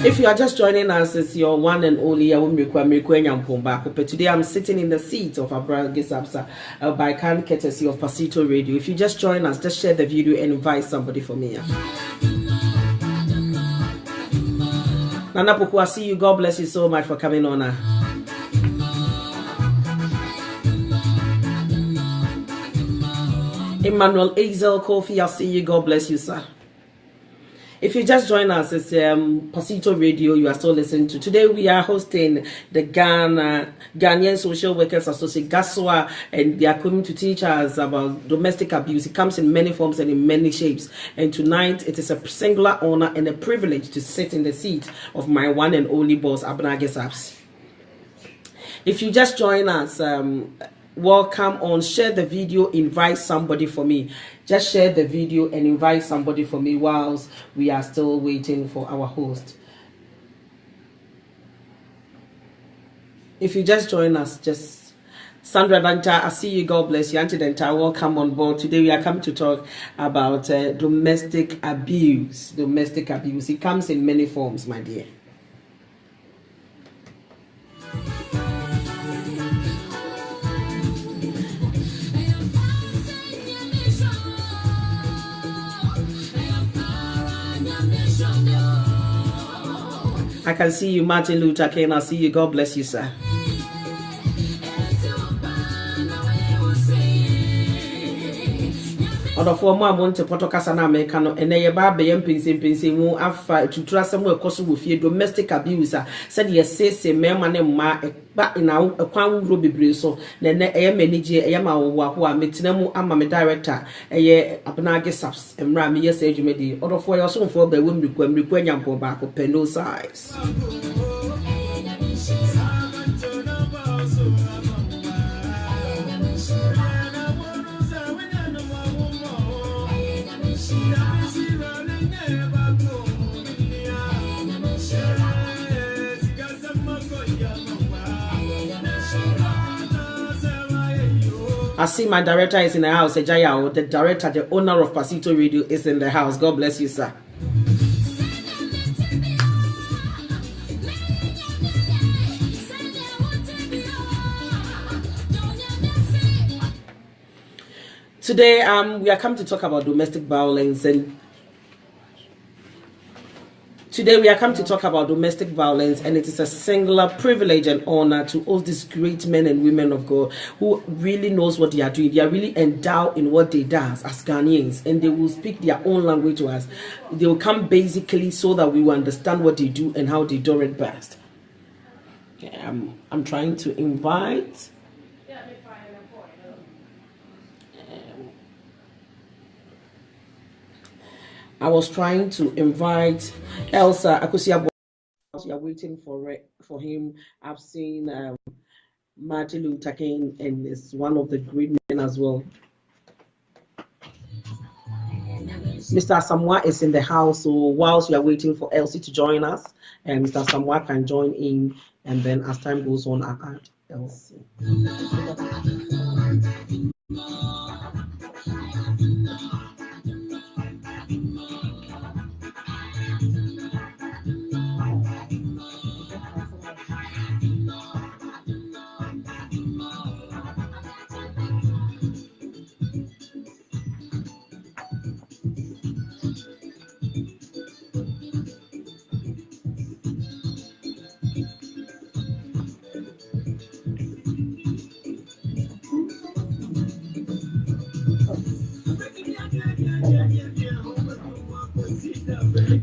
If you are just joining us, it's your one and only but today I'm sitting in the seat of Abraham Ghaswa by kind courtesy of Pasito Radio. If you just join us, just share the video and invite somebody for me. Nana Poku, I see you. God bless you so much for coming on. Emmanuel Azel Kofi, I see you. God bless you, sir. If you just join us, it's Pasito Radio you are still listening to. Today we are hosting the Ghanaian Social Workers Association, Ghaswa, and they are coming to teach us about domestic abuse. It comes in many forms and in many shapes. And tonight it is a singular honor and a privilege to sit in the seat of my one and only boss, Asamoah Ghaswa. If you just join us, welcome on. Share the video, invite somebody for me. Just share the video and invite somebody for me whilst we are still waiting for our host. If you just join us, just Sandra Danta, I see you. God bless you. Auntie Danta, welcome on board. Today we are coming to talk about domestic abuse. Domestic abuse. It comes in many forms, my dear. I can see you, Martin Luther King. I see you. God bless you, sir. Odo for mo abonte potokasa na America no ene ye ba be yempinsin mu afa tutura sem we koso wo fie domestic abuse said ye say mema ne ma ba ina kwan wuro bebre so na ne eye manage eye ma wo ho a metina mu ama me director eye Asamoah Ghaswa emra me yes adwumadi odo for ye so for ba wo mriku anyampo ba ko pendo size. I see my director is in the house, Ejaya, the director, the owner of Pasito Radio is in the house. God bless you, sir. Today, we are coming to talk about domestic violence and it is a singular privilege and honor to all these great men and women of God who really knows what they are doing. They are really endowed in what they do as Ghanaians, and they will speak their own language to us. They will come basically so that we will understand what they do and how they do it best. I'm trying to invite. I was trying to invite Elsie. We are waiting for him. I've seen Martin Luther King, and is one of the great men as well. Mr. Asamoah is in the house, so whilst we are waiting for Elsie to join us, and Mr. Asamoah can join in, and then as time goes on, I'll add Elsie.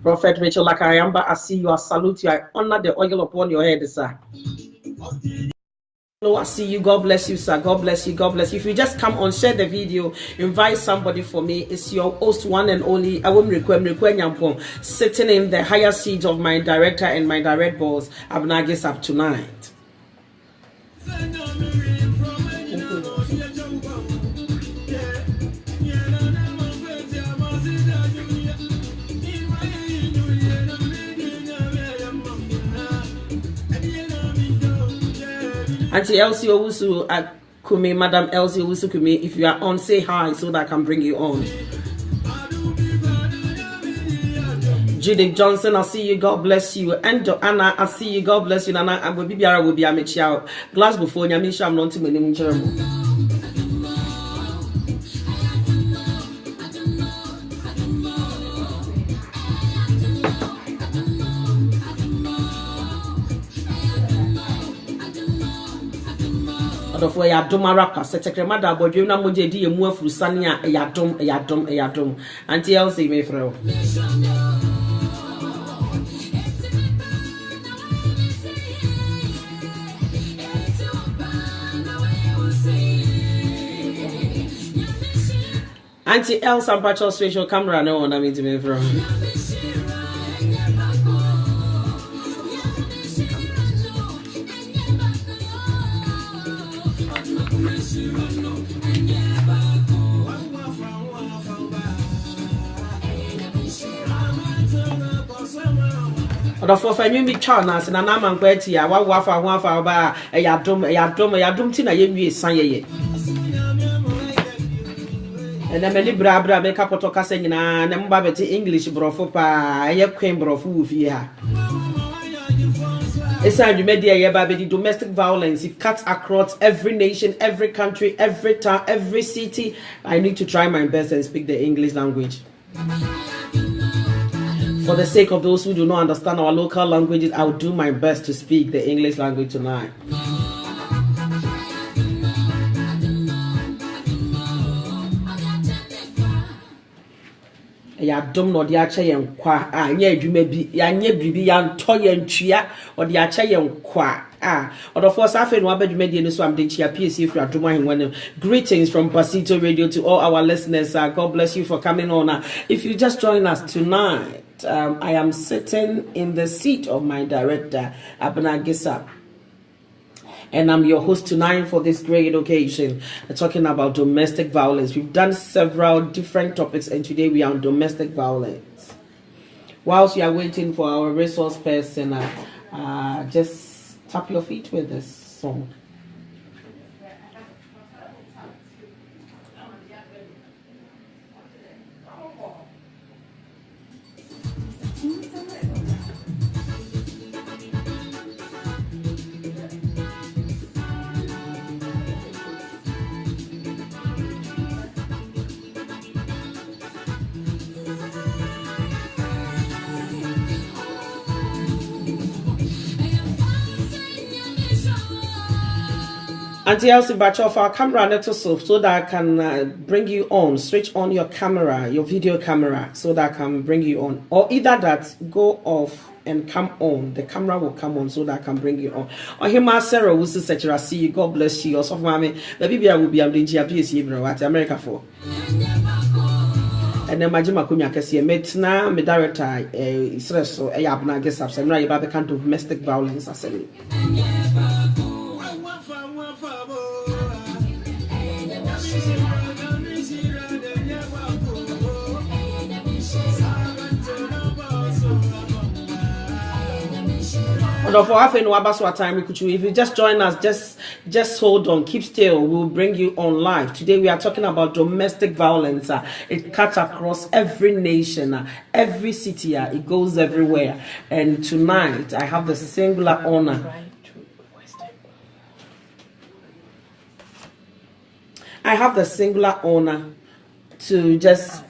Prophet Rachel Lakayamba, I see you. I salute you. I honor the oil upon your head, sir. Hello, I see you. God bless you, sir. God bless you. God bless you. If you just come on, share the video, invite somebody for me. It's your host, one and only Owusu, sitting in the higher seat of my director and my direct boss, Asamoah Ghaswa, tonight. Auntie Elsie Owusu at Kumi, Madam Elsie Owusu Kumi, if you are on, say hi so that I can bring you on. Judy Johnson, I see you. God bless you. And Anna, I see you. God bless you. Nana, I will be a Michelle. Glasgow for Yamisha, I'm not to me. Of where ya dom araka setekre mada bodwe na moje di emu afuru sane a ya dom anti Elsie me frɛ anti Elsie ampacho special camera no na me frɛ for fanyum bi chana se na na man kwati a wa fa ho afa ba yadom ti na yewie san yeye and na many bra be kapoto kasa nyina na mba beti English brofo pa ye kwen brofo wo fie ha Inside the media, the domestic violence, it cuts across every nation, every country, every town, every city. I need to try my best and speak the English language. For the sake of those who do not understand our local languages, I will do my best to speak the English language tonight. Ya dom no de ache yen kwa anya adwuma bi ya nya bibi ya nto yen twia o de ache yen kwa odofo safe no abadwuma de ni so am de chia PSC for adom ahenwa. Greetings from Pasito Radio to all our listeners. God bless you for coming on. If you just join us tonight, I am sitting in the seat of my director Abna Gisa. And I'm your host tonight for this great occasion, talking about domestic violence. We've done several different topics, and today we are on domestic violence. Whilst you are waiting for our resource person, just tap your feet with this song. Auntie Elsie, batch off our camera little so that I can bring you on. Switch on your camera, your video camera, so that I can bring you on. Or either that, go off and come on. The camera will come on so that I can bring you on. Or him, Sarah, Owusu, Secretary, see you. God bless you. Also, mommy, baby, I will be doing GPS, bro. What America for? And then my Kumi, I can see a metna, me director, Israel, so I have not guess up. So now you have a kind of domestic violence. I said. For half an hour, time we could. If you just join us, just hold on, keep still. We'll bring you on live. Today we are talking about domestic violence. It cuts across every nation, every city. It goes everywhere. And tonight I have the singular honor. I have the singular honor to just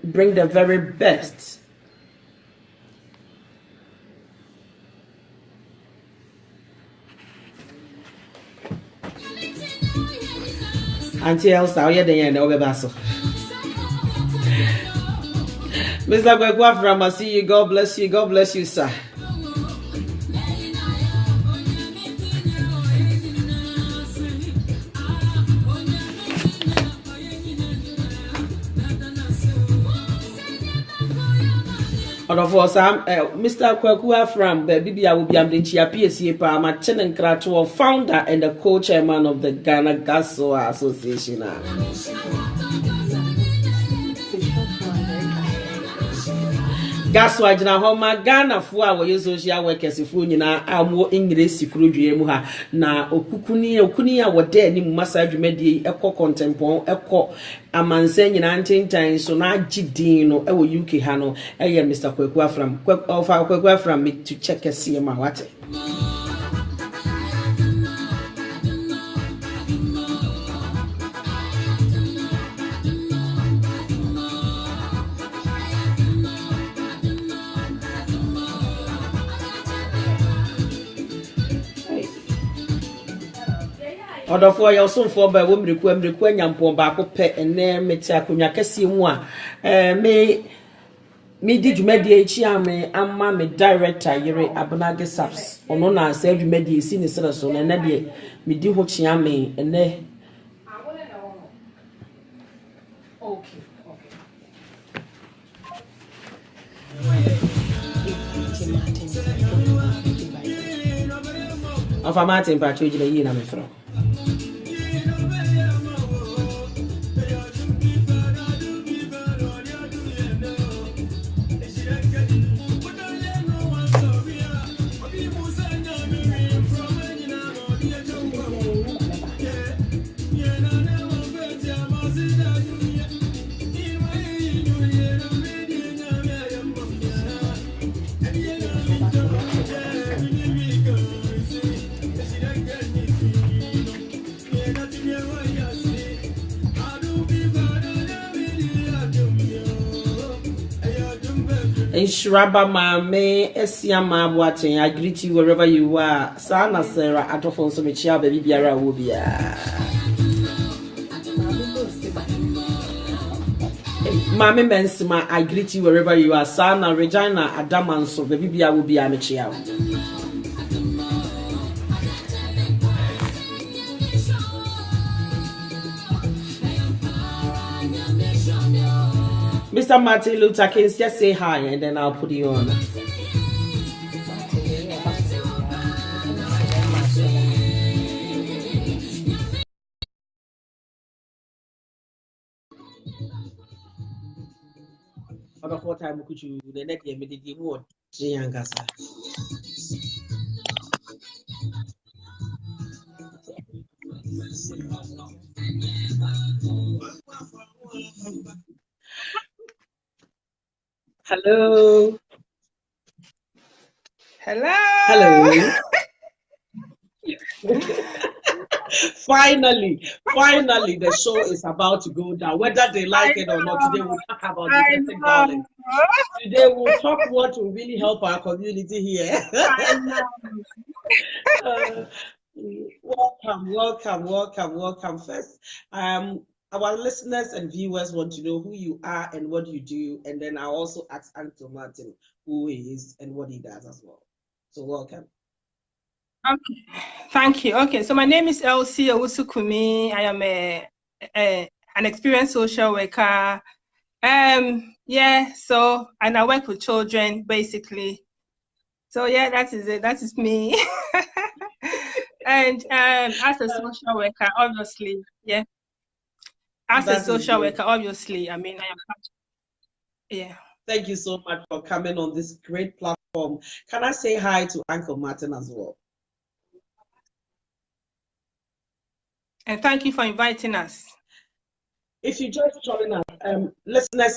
bring the very best. Auntie Elsie, how are you doing? Mr. Gwegwa from I see you. God bless you. God bless you, sir. And of course, I'm Mr. Kwekua from Baby. I will be the PSC Parma Chen Krato, founder and the co-chairman of the Ghana Ghaswa Association. Ghaswa jina homa Ghana fua wo social workers fu nyina amo English sikuru mu ha na okuni a wode ni mu masa dwumadi ekọ contempon ekọ amanse nyina ntentan so na agidin no e wo UK ha no eye Mr. Kwaku Afram me to check ese ma wate Order for your son for by women require yampon back up pet and then metiakunya kesi mu a me did media chiame amma me director yere abonage saps ono na say media si ni sere so na de me di ho chiame ene okay Afa Martin pa choji le yi na me fro Shraba mame esiama boaten I greet you wherever you are sana Sarah atofon so mechia baby biara wo bia Mame Mensima I greet you wherever you are sana Regina Adamanso baby bia wo bia mechia Mr. Martin Luther King, just say hi and then I'll put you on. About what time could you the next year made the word Ghaswa. Hello. Hello. Finally, the show is about to go down. Whether they like it or not, today we'll talk about domestic violence. Today we'll talk what will really help our community here. Welcome. First, our listeners and viewers want to know who you are and what you do, and then I'll also ask Uncle Martin who he is and what he does as well. So welcome. Okay, thank you. Okay, so my name is Elsie Owusu Kumi. I am an experienced social worker. Yeah. So and I work with children basically. So yeah, that is it. That is me. And as a social worker, obviously, yeah. As a social worker, obviously, I mean, I am. Yeah. Thank you so much for coming on this great platform. Can I say hi to Uncle Martin as well? And thank you for inviting us. If you just join us, listeners.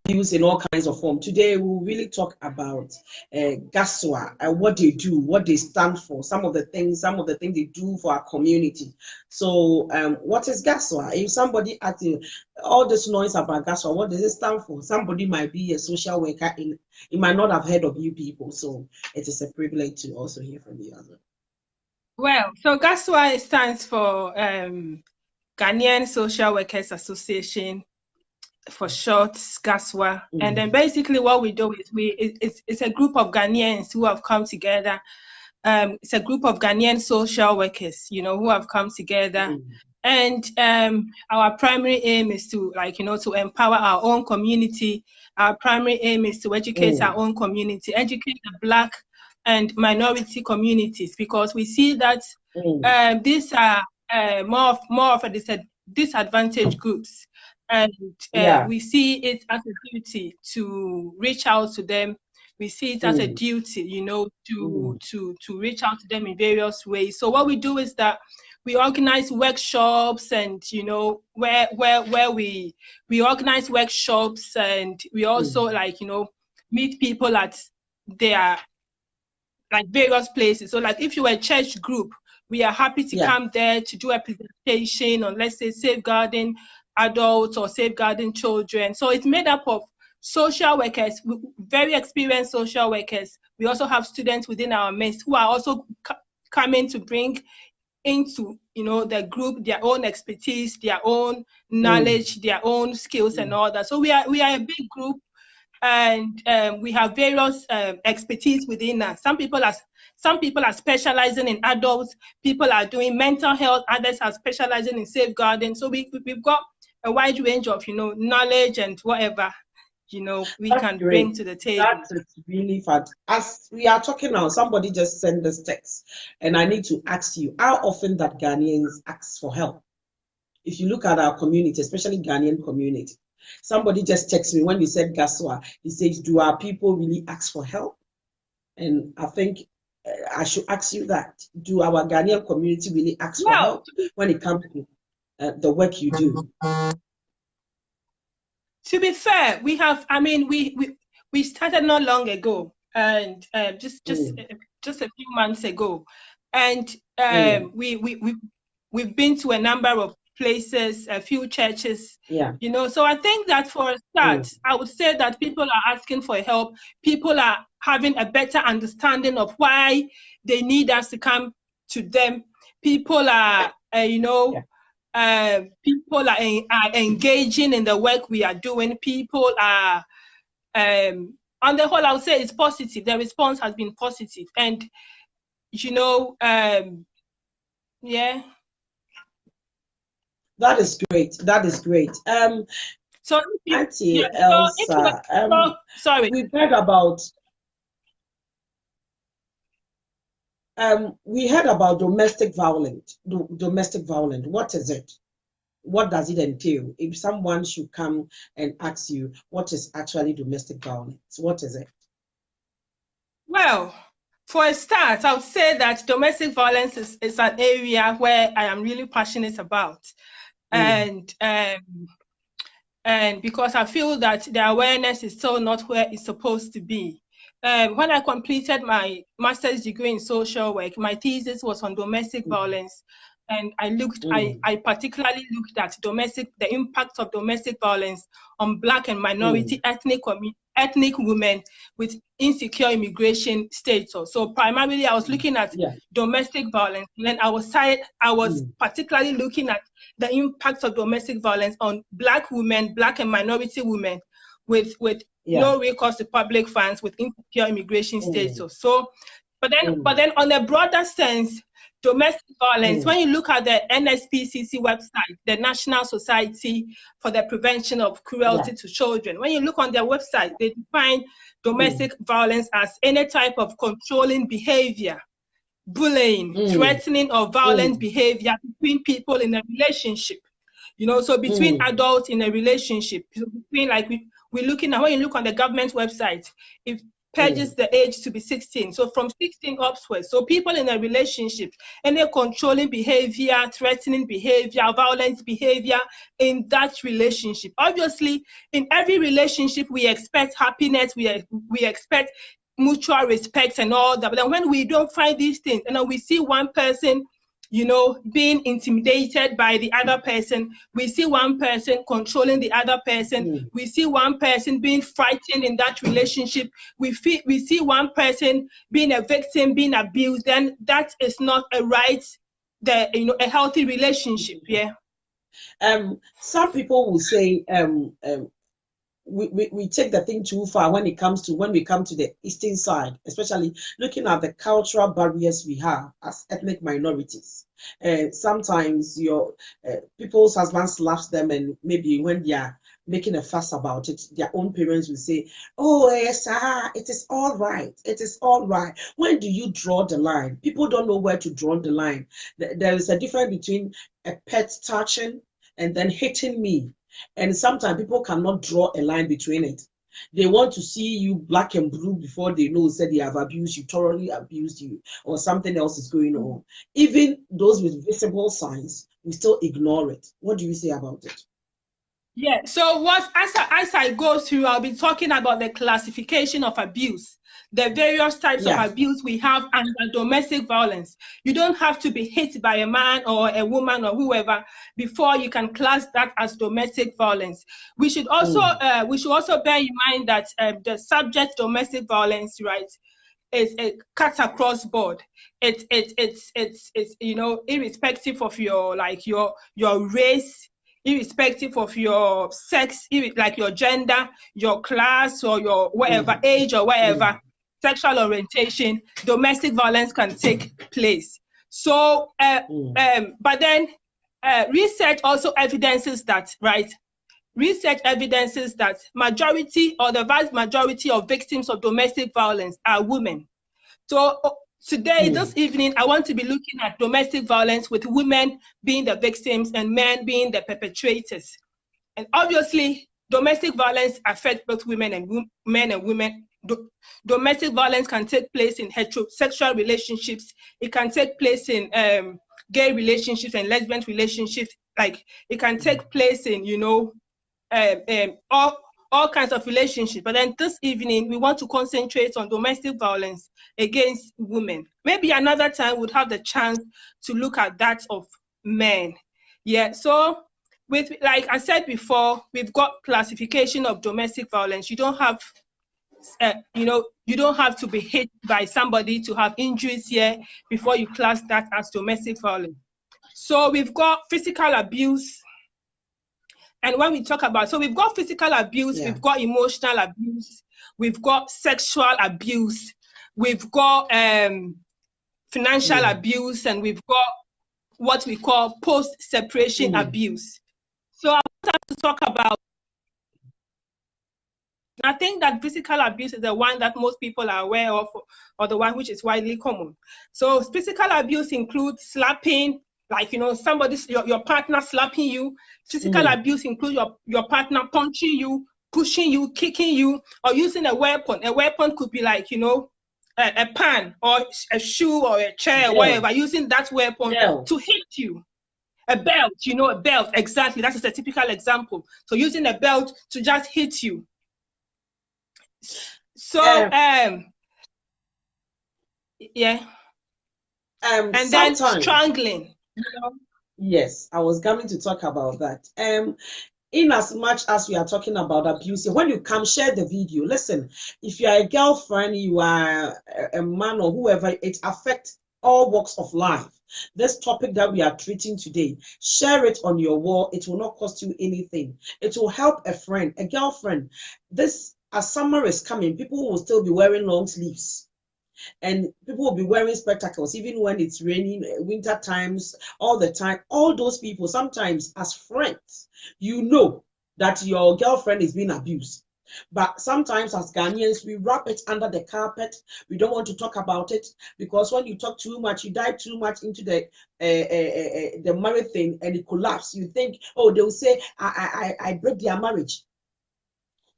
Abuse in all kinds of forms. Today we'll really talk about Ghaswa and what they do, what they stand for, some of the things they do for our community. So what is Ghaswa? If somebody asking all this noise about Ghaswa, what does it stand for? Somebody might be a social worker he might not have heard of you people. So it is a privilege to also hear from you as well. Well, so Ghaswa stands for Ghanaian Social Workers Association, for short, Ghaswa. And then basically what we do is it's a group of Ghanaians who have come together. It's a group of Ghanaian social workers, who have come together. And our primary aim is to, to empower our own community. Our primary aim is to educate our own community, educate the Black and minority communities, because we see that these are more of a disadvantaged groups, and we see it as a duty to reach out to them. We see it as a duty, you know, to reach out to them in various ways. So what we do is that we organize workshops, and you know, where we organize workshops, and we also like, you know, meet people at their like various places. So like if you were a church group, we are happy to come there to do a presentation on, let's say, safeguarding adults or safeguarding children. So it's made up of social workers, very experienced social workers. We also have students within our midst who are also coming to bring into, you know, the group their own expertise, their own knowledge, their own skills and all that. So we are a big group, and we have various expertise within us. Some people are specializing in adults, people are doing mental health, others are specializing in safeguarding. So we've got a wide range of, you know, knowledge and whatever, you know, we can bring to the table. That's really fun. As we are talking now, somebody just sent this text, and I need to ask you, how often that Ghanaians ask for help? If you look at our community, especially Ghanaian community, somebody just texted me when you said Ghaswa. He says, do our people really ask for help? And I think I should ask you that. Do our Ghanaian community really ask for help when it comes to the work you do? To be fair, we have, I mean, we started not long ago, and just a few months ago, and we've been to a number of places, a few churches, you know. So I think that for a start, I would say that people are asking for help. People are having a better understanding of why they need us to come to them. People are, you know, people are engaging in the work we are doing. People are, on the whole, I would say it's positive. The response has been positive, and you know, yeah. That is great. That is great. So, Auntie Elsa, sorry, we've heard about domestic violence. Domestic violence. What is it? What does it entail? If someone should come and ask you, what is actually domestic violence? What is it? Well, for a start, I would say that domestic violence is an area where I am really passionate about. And because I feel that the awareness is still not where it's supposed to be. When I completed my master's degree in social work, my thesis was on domestic violence, and I particularly looked at the impact of domestic violence on Black and minority ethnic women with insecure immigration status. So primarily, I was looking at domestic violence, and then I was particularly looking at the impact of domestic violence on Black women, Black and minority women with no recourse to public funds, with insecure immigration status. So, but then on a broader sense, domestic violence, when you look at the NSPCC website, the National Society for the Prevention of Cruelty to Children, when you look on their website, they define domestic violence as any type of controlling behavior, bullying, threatening, or violent behavior between people in a relationship. You know, so between adults in a relationship, between, like, we're looking at, when you look on the government website, it pledges the age to be 16. So from 16 upwards. So people in a relationship, any controlling behavior, threatening behavior, violent behavior in that relationship. Obviously, in every relationship, we expect happiness, we expect mutual respect and all that. But then when we don't find these things, and then we see one person, you know, being intimidated by the other person, we see one person controlling the other person, we see one person being frightened in that relationship, we see one person being a victim, being abused, then that is not a healthy relationship. Some people will say we take the thing too far when we come to the eastern side, especially looking at the cultural barriers we have as ethnic minorities. Sometimes your people's husbands slaps them, and maybe when they are making a fuss about it, their own parents will say, oh, yes, it is all right. It is all right. When do you draw the line? People don't know where to draw the line. There is a difference between a pet touching and then hitting me. And sometimes people cannot draw a line between it. They want to see you black and blue before they know that they have abused you, thoroughly abused you, or something else is going on. Even those with visible signs, we still ignore it. What do you say about it? Yeah, so as I go through, I'll be talking about the classification of abuse, the various types of abuse we have under domestic violence. You don't have to be hit by a man or a woman or whoever before you can class that as domestic violence. We should also bear in mind that the subject domestic violence, right, is it cuts across board. It's you know, irrespective of your race, irrespective of your sex, like your gender, your class, or your whatever age or whatever sexual orientation, domestic violence can take place. So, but then research also evidences that, right? Research evidences that majority or the vast majority of victims of domestic violence are women. So today, this evening, I want to be looking at domestic violence with women being the victims and men being the perpetrators. And obviously, domestic violence affects both women and men and women. Domestic violence can take place in heterosexual relationships. It can take place in gay relationships and lesbian relationships. Like it can take place in, you know, all kinds of relationships. But then this evening, we want to concentrate on domestic violence against women. Maybe another time we'll have the chance to look at that of men. Yeah, so with, like I said before, we've got classification of domestic violence. You don't have, you know, you don't have to be hit by somebody to have injuries here before you class that as domestic violence. So we've got physical abuse. And when we talk about, so we've got physical abuse, we've got emotional abuse, we've got sexual abuse, we've got financial abuse, and we've got what we call post-separation abuse. So I want to talk about, I think that physical abuse is the one that most people are aware of, or the one which is widely common. So physical abuse includes slapping, like, you know, your partner slapping you. Physical abuse includes your partner punching you, pushing you, kicking you, or using a weapon. A weapon could be like, you know, a pan or a shoe or a chair or whatever, using that weapon to hit you. A belt, you know, a belt, exactly. That is a typical example. So using a belt to just hit you. So, yeah. And then strangling. You know? Yes, I was coming to talk about that. In as much as we are talking about abuse, when you come share the video, listen, if you are a girlfriend, you are a man or whoever, it affects all walks of life. This topic that we are treating today, share it on your wall. It will not cost you anything. It will help a friend, a girlfriend. This, as summer is coming, people will still be wearing long sleeves. And people will be wearing spectacles even when it's raining, winter times, all the time. All those people, sometimes as friends, you know that your girlfriend is being abused. But sometimes as Ghanaians, we wrap it under the carpet. We don't want to talk about it because when you talk too much, you dive too much into the married thing and it collapses. You think, oh, they'll say, I break their marriage.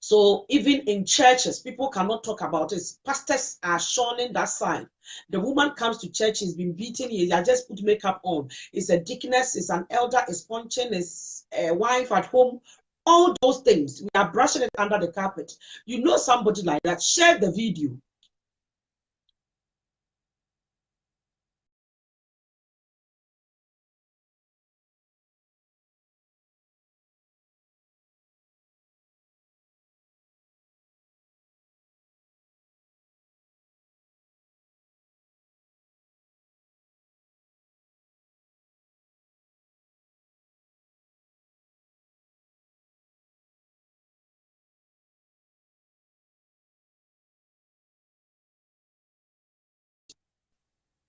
So even in churches, people cannot talk about it. Pastors are shunning that side. The woman comes to church, he's been beaten, he has just put makeup on. It's a deaconess, it's an elder, it's punching, it's a wife at home. All those things, we are brushing it under the carpet. You know somebody like that, share the video.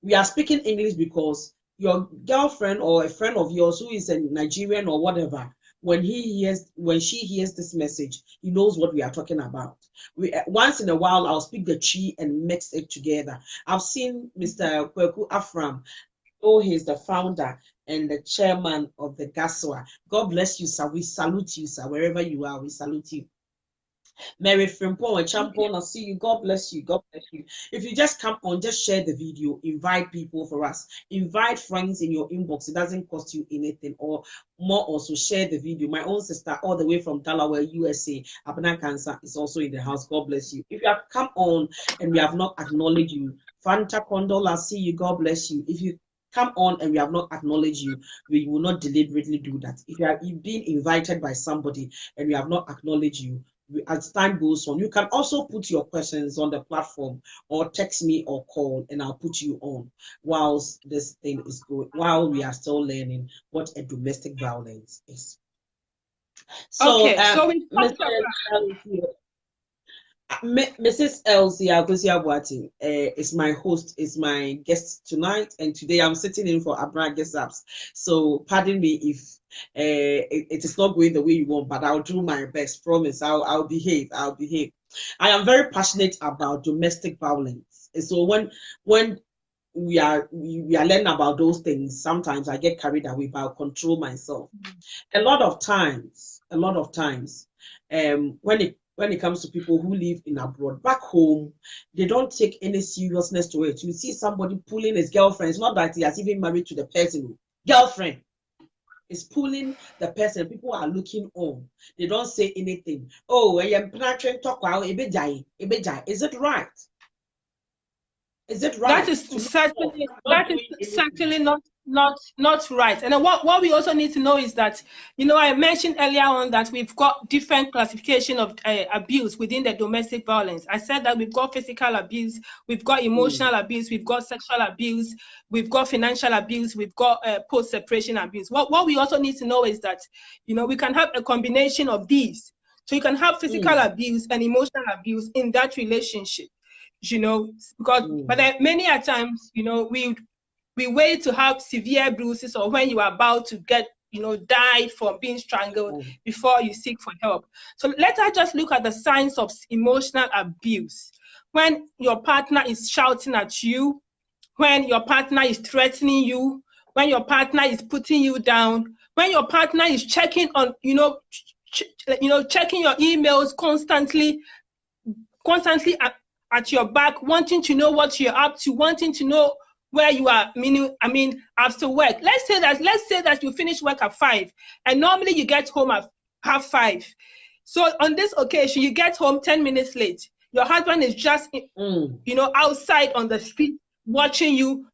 We are speaking English because your girlfriend or a friend of yours who is a Nigerian or whatever when she hears this message, he knows what we are talking about. Once in a while, I'll speak the tree and mix it together. I've seen Mr. Kweku Afram. Oh, he's the founder and the chairman of the Ghaswa. God bless you, sir. We salute you, sir. Wherever you are, we salute you. Mary Frimpong and Champon, I see you. God bless you. God bless you. If you just come on, just share the video, invite people for us, invite friends in your inbox. It doesn't cost you anything, or more. Also, share the video. My own sister, all the way from Delaware, USA, Abna Cancer, is also in the house. God bless you. If you have come on and we have not acknowledged you, Fanta Condola, see you. God bless you. If you come on and we have not acknowledged you, we will not deliberately do that. If you've been invited by somebody and we have not acknowledged you, as time goes on, you can also put your questions on the platform or text me or call, and I'll put you on whilst this thing is going, while we are still learning what a domestic violence is. So, Okay, so we talked Mr. Mrs. Elsie Abuati is my host, is my guest tonight, and today I'm sitting in for Abra Guests. So pardon me if it is not going the way you want, but I'll do my best. Promise, I'll behave. I'll behave. I am very passionate about domestic violence, and so when we are learning about those things, sometimes I get carried away, but I'll control myself. A lot of times, when it comes to people who live in abroad, back home, they don't take any seriousness to it. You see somebody pulling his girlfriend. It's not that he has even married to the person. Girlfriend is pulling the person. People are looking on. They don't say anything. Oh, is it right? Is it right? That is certainly not right. And then what we also need to know is that, I mentioned earlier on that we've got different classification of abuse within the domestic violence. I said that we've got physical abuse, we've got emotional abuse, we've got sexual abuse, we've got financial abuse, we've got post-separation abuse. What we also need to know is that, we can have a combination of these. So you can have physical abuse and emotional abuse in that relationship. Because but then many a times, we wait to have severe bruises or when you are about to get, die from being strangled before you seek for help. So let us just look at the signs of emotional abuse. When your partner is shouting at you, when your partner is threatening you, when your partner is putting you down, when your partner is checking on, checking your emails constantly at your back, wanting to know what you're up to, wanting to know where you are, after work. Let's say that you finish work at 5, and normally you get home at 4:30. So on this occasion, you get home 10 minutes late. Your husband is just, outside on the street watching you,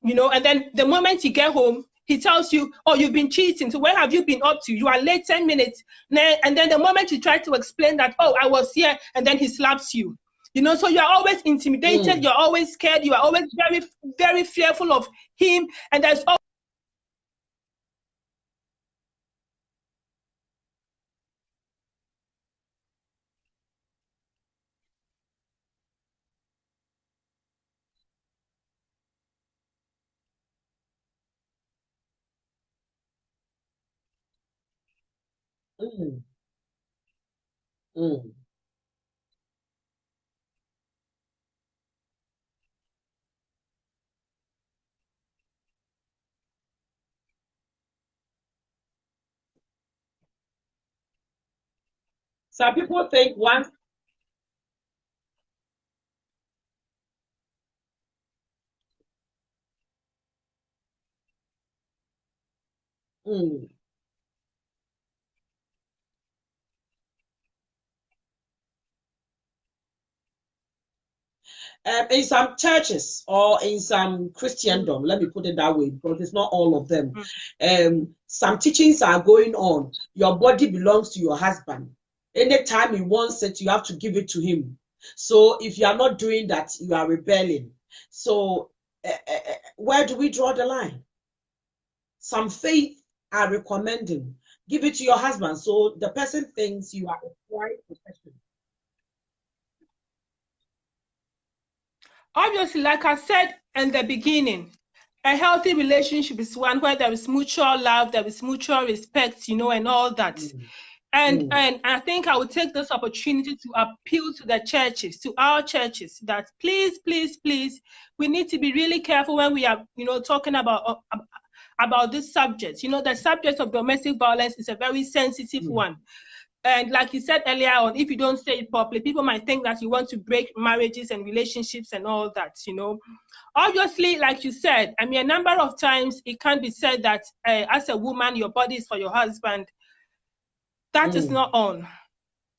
and then the moment you get home, he tells you, oh, you've been cheating. So where have you been up to? You are late 10 minutes. And then the moment you try to explain that, oh, I was here, and then he slaps you. So you're always intimidated, you're always scared, you are always very, very fearful of him. And there's Some people think once. In some churches or in some Christendom, let me put it that way, because it's not all of them. Some teachings are going on. Your body belongs to your husband. Anytime he wants it, you have to give it to him. So if you are not doing that, you are rebelling. So where do we draw the line? Some faith are recommending give it to your husband, so the person thinks you are a quiet professional. obviously, like I said in the beginning, a healthy relationship is one where there is mutual love, there is mutual respect, you know, and all that. And I think I would take this opportunity to appeal to the churches, to our churches, that please, please, please, we need to be really careful when we are, you know, talking about this subject. You know, the subject of domestic violence is a very sensitive one. And like you said earlier on, if you don't say it properly, people might think that you want to break marriages and relationships and all that, you know. Obviously, like you said, I mean, a number of times it can be said that as a woman, your body is for your husband. That is not on,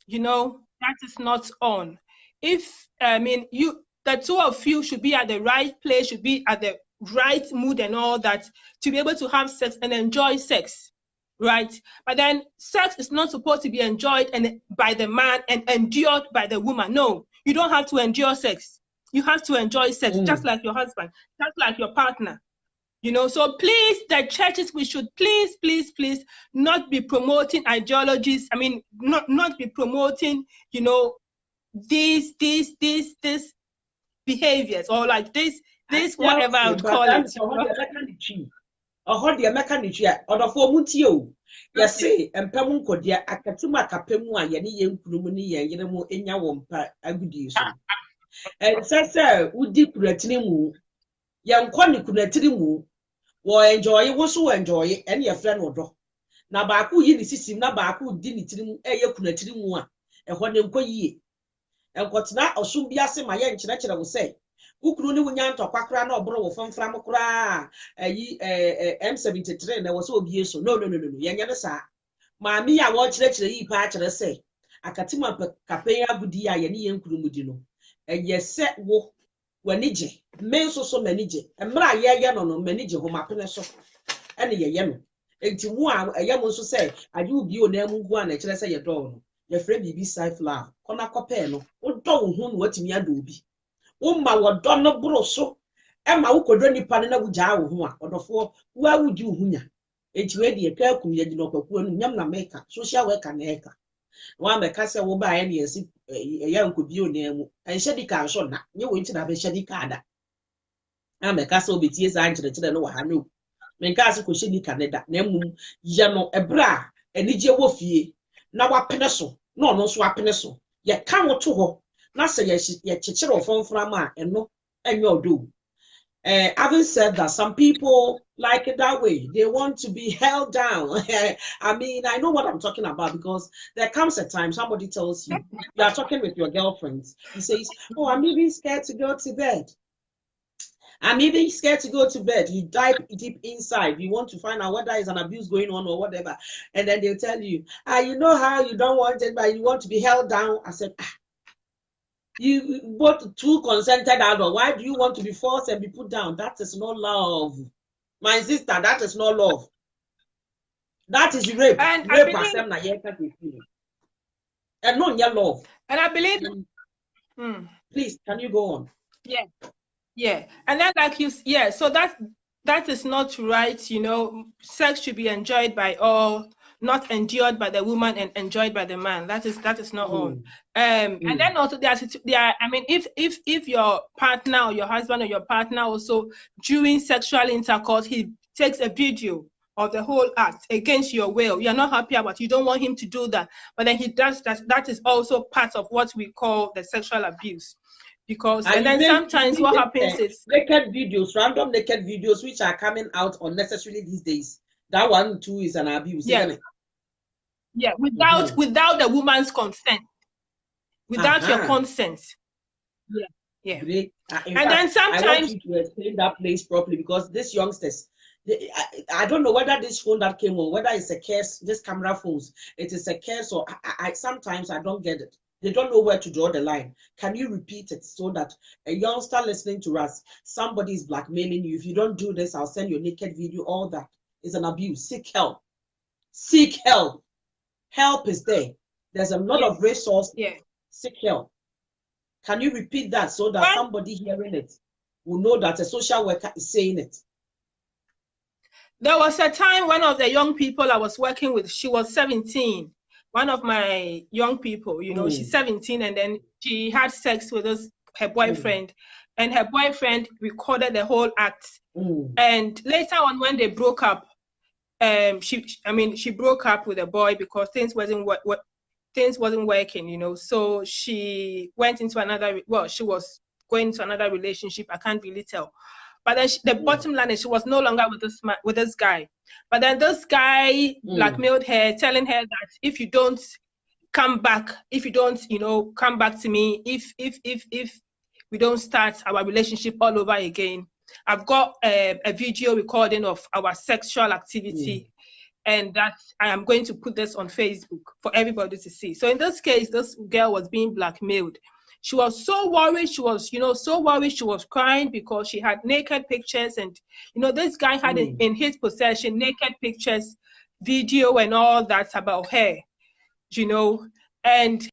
you know, that is not on. If, I mean, the two of you should be at the right place, should be at the right mood and all that to be able to have sex and enjoy sex, right? But then sex is not supposed to be enjoyed by the man and endured by the woman. No, you don't have to endure sex. You have to enjoy sex, just like your husband, just like your partner. You know, so please, the churches, we should please, please, please not be promoting ideologies. I mean, not be promoting, you know, these behaviors or like this whatever I would call it. Yes, say, and Pamunkodia, Akatuma Capemua, Yanni, Kurumuni, Yanamo, Enya Wompa, Agudius. And Sasa, would deep retinimu, young Conny Kunetinimu, or enjoy, Owusu enjoy, and your friend or dog. Nabaku yin system, Nabaku dinitimu, Kunetinimu, and when you go ye. And what's not, or soon be asking my young Chinachina will say. Ukunu Wunyan to Quakra no bro from Framokra, M73, and there was so abuse. No, Yanga sa. Mammy, I watch the patch and say, Akatima Capea Budia, Yanni and Kurumudino. And yes, set wo, Wanije, men so manage, and Mra Yagan on manage home happiness. And a yam. And to one, a yam also say, I do be on them one, and say your door. Your friend be side flower, Cona Copeno, or don't whom what me do be. Umma wa dono broso ema ukodo nipa ne na wugya wo ho a odofo wa wudi hunya etiwe de ka kum ye gino kwaku anu nyam na meka social worker na eka wa meka se wo ba ye ne yesi ya nkobi oni emu enhye di ka so na nye wo nti na be hye di ka da na meka se obetie za nkyere no wa ha no meka se ko hye di ka ne da na emu ye no ebra enije wo fie na wa pene so na ono so apene so ye ka wo to ho na say ye chichiro fonframa eno enyo do. Having said that, some people like it that way. They want to be held down. I mean, I know what I'm talking about because there comes a time somebody tells you, you are talking with your girlfriends. He says, oh, I'm even scared to go to bed. I'm even scared to go to bed. You dive deep inside. You want to find out whether there's an abuse going on or whatever. And then they'll tell you, you know how you don't want it, but you want to be held down. I said, you both two consented adults. Why do you want to be forced and be put down? That is not love. My sister, that is not love. That is rape. And rape and not your love. And I believe please, can you go on? Yeah. And then like you so that is not right, you know. Sex should be enjoyed by all, not endured by the woman and enjoyed by the man. That is not on. And then also there are, I mean, if your partner or your husband or your partner also during sexual intercourse, he takes a video of the whole act against your will, you're not happy about it, you don't want him to do that, but then he does that is also part of what we call the sexual abuse. Because and then sometimes what happens is naked videos, random naked videos which are coming out unnecessarily these days. That one too is an abuse, isn't it? Yeah, without the woman's consent, without your consent. Yeah. And then sometimes I want you to explain that place properly because these youngsters, I don't know whether this phone that came on, whether it's a curse, this camera phones, it is a curse or I sometimes I don't get it. They don't know where to draw the line. Can you repeat it so that a youngster listening to us, somebody is blackmailing you? If you don't do this, I'll send you a naked video. All that is an abuse. Seek help. Seek help. Help is there. There's a lot of resources. Seek help. Can you repeat that so that somebody hearing it will know that a social worker is saying it? There was a time one of the young people I was working with, she was 17. One of my young people, you know, she's 17, and then she had sex with her boyfriend. and her boyfriend recorded the whole act. And later on, when they broke up, she broke up with the boy because things wasn't working, you know. So she went into she was going into another relationship. I can't really tell. But then the bottom line is she was no longer with this guy. But then this guy blackmailed her, telling her that if you don't come back, if you don't, you know, come back to me, if we don't start our relationship all over again, I've got a video recording of our sexual activity, and that I am going to put this on Facebook for everybody to see. So in this case, this girl was being blackmailed. She was so worried. She was, so worried. She was crying because she had naked pictures, and this guy had in his possession naked pictures, video, and all that about her, and.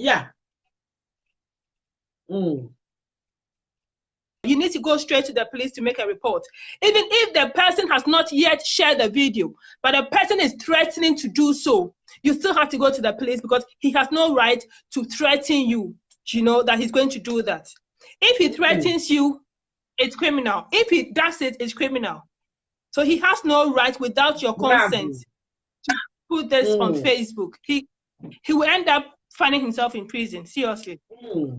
Yeah. You need to go straight to the police to make a report. Even if the person has not yet shared the video, but the person is threatening to do so, you still have to go to the police because he has no right to threaten you, that he's going to do that. If he threatens you, it's criminal. If he does it, it's criminal. So he has no right without your consent to put this on Facebook. He will end up finding himself in prison, seriously.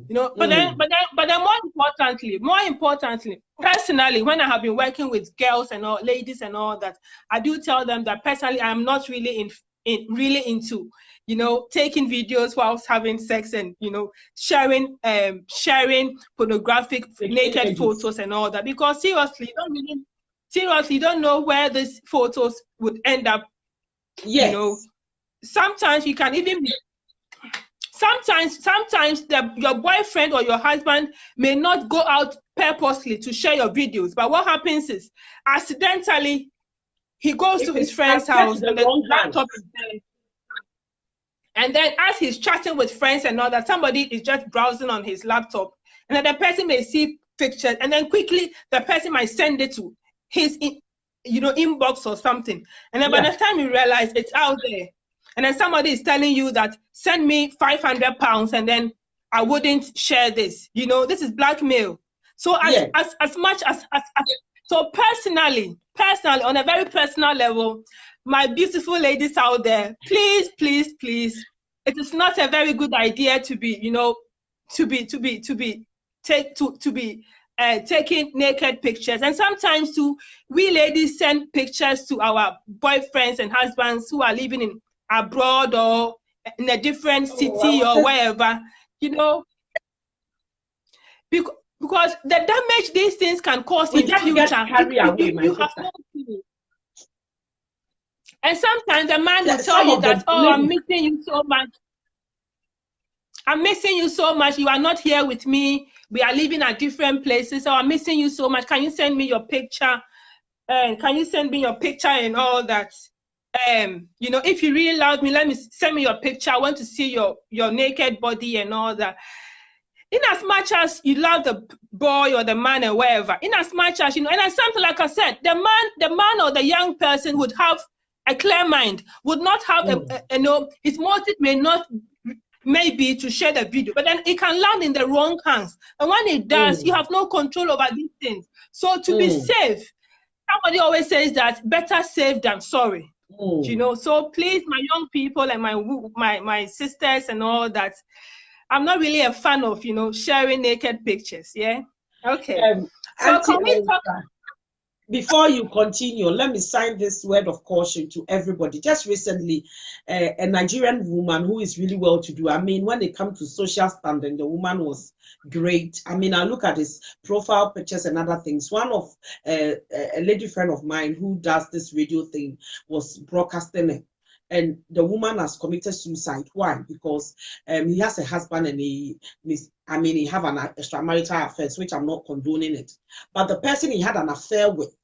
But then more importantly, personally, when I have been working with girls and all, ladies and all that, I do tell them that personally I'm not really into taking videos whilst having sex and sharing pornographic naked photos and all that, because seriously you don't know where these photos would end up. Sometimes you can even be Sometimes your boyfriend or your husband may not go out purposely to share your videos, but what happens is accidentally he goes to his friend's house and the laptop is there. And then as he's chatting with friends and all that, somebody is just browsing on his laptop, and then the person may see pictures, and then quickly the person might send it to his inbox or something. And then by the time you realize it's out there, and then somebody is telling you that send me £500 and then I wouldn't share this. This is blackmail. So as much as so personally, on a very personal level, my beautiful ladies out there, please, it is not a very good idea to be taking naked pictures. And sometimes too, we ladies send pictures to our boyfriends and husbands who are living in abroad or in a different city or wherever, because the damage these things can cause in the future, you have no clue. And sometimes the man will tell you that, I'm missing you so much. I'm missing you so much. You are not here with me. We are living at different places. So I'm missing you so much. Can you send me your picture? Can you send me your picture and all that? If you really love me, send me your picture. I want to see your naked body and all that. In as much as you love the boy or the man or wherever, in as much as and as something like I said, the man or the young person would have a clear mind, would not have his motive may be to share the video, but then it can land in the wrong hands. And when it does, you have no control over these things. So to be safe, somebody always says that better safe than sorry. So please, my young people and my sisters and all that, I'm not really a fan of sharing naked pictures. Okay. So can we talk? Before you continue, let me sign this word of caution to everybody. Just recently, a Nigerian woman who is really well to do. I mean, when it comes to social standing, the woman was great. I mean, I look at his profile pictures and other things. One of a lady friend of mine who does this radio thing was broadcasting it. And the woman has committed suicide. Why? Because he has a husband and he have an extramarital affair, which I'm not condoning it. But the person he had an affair with,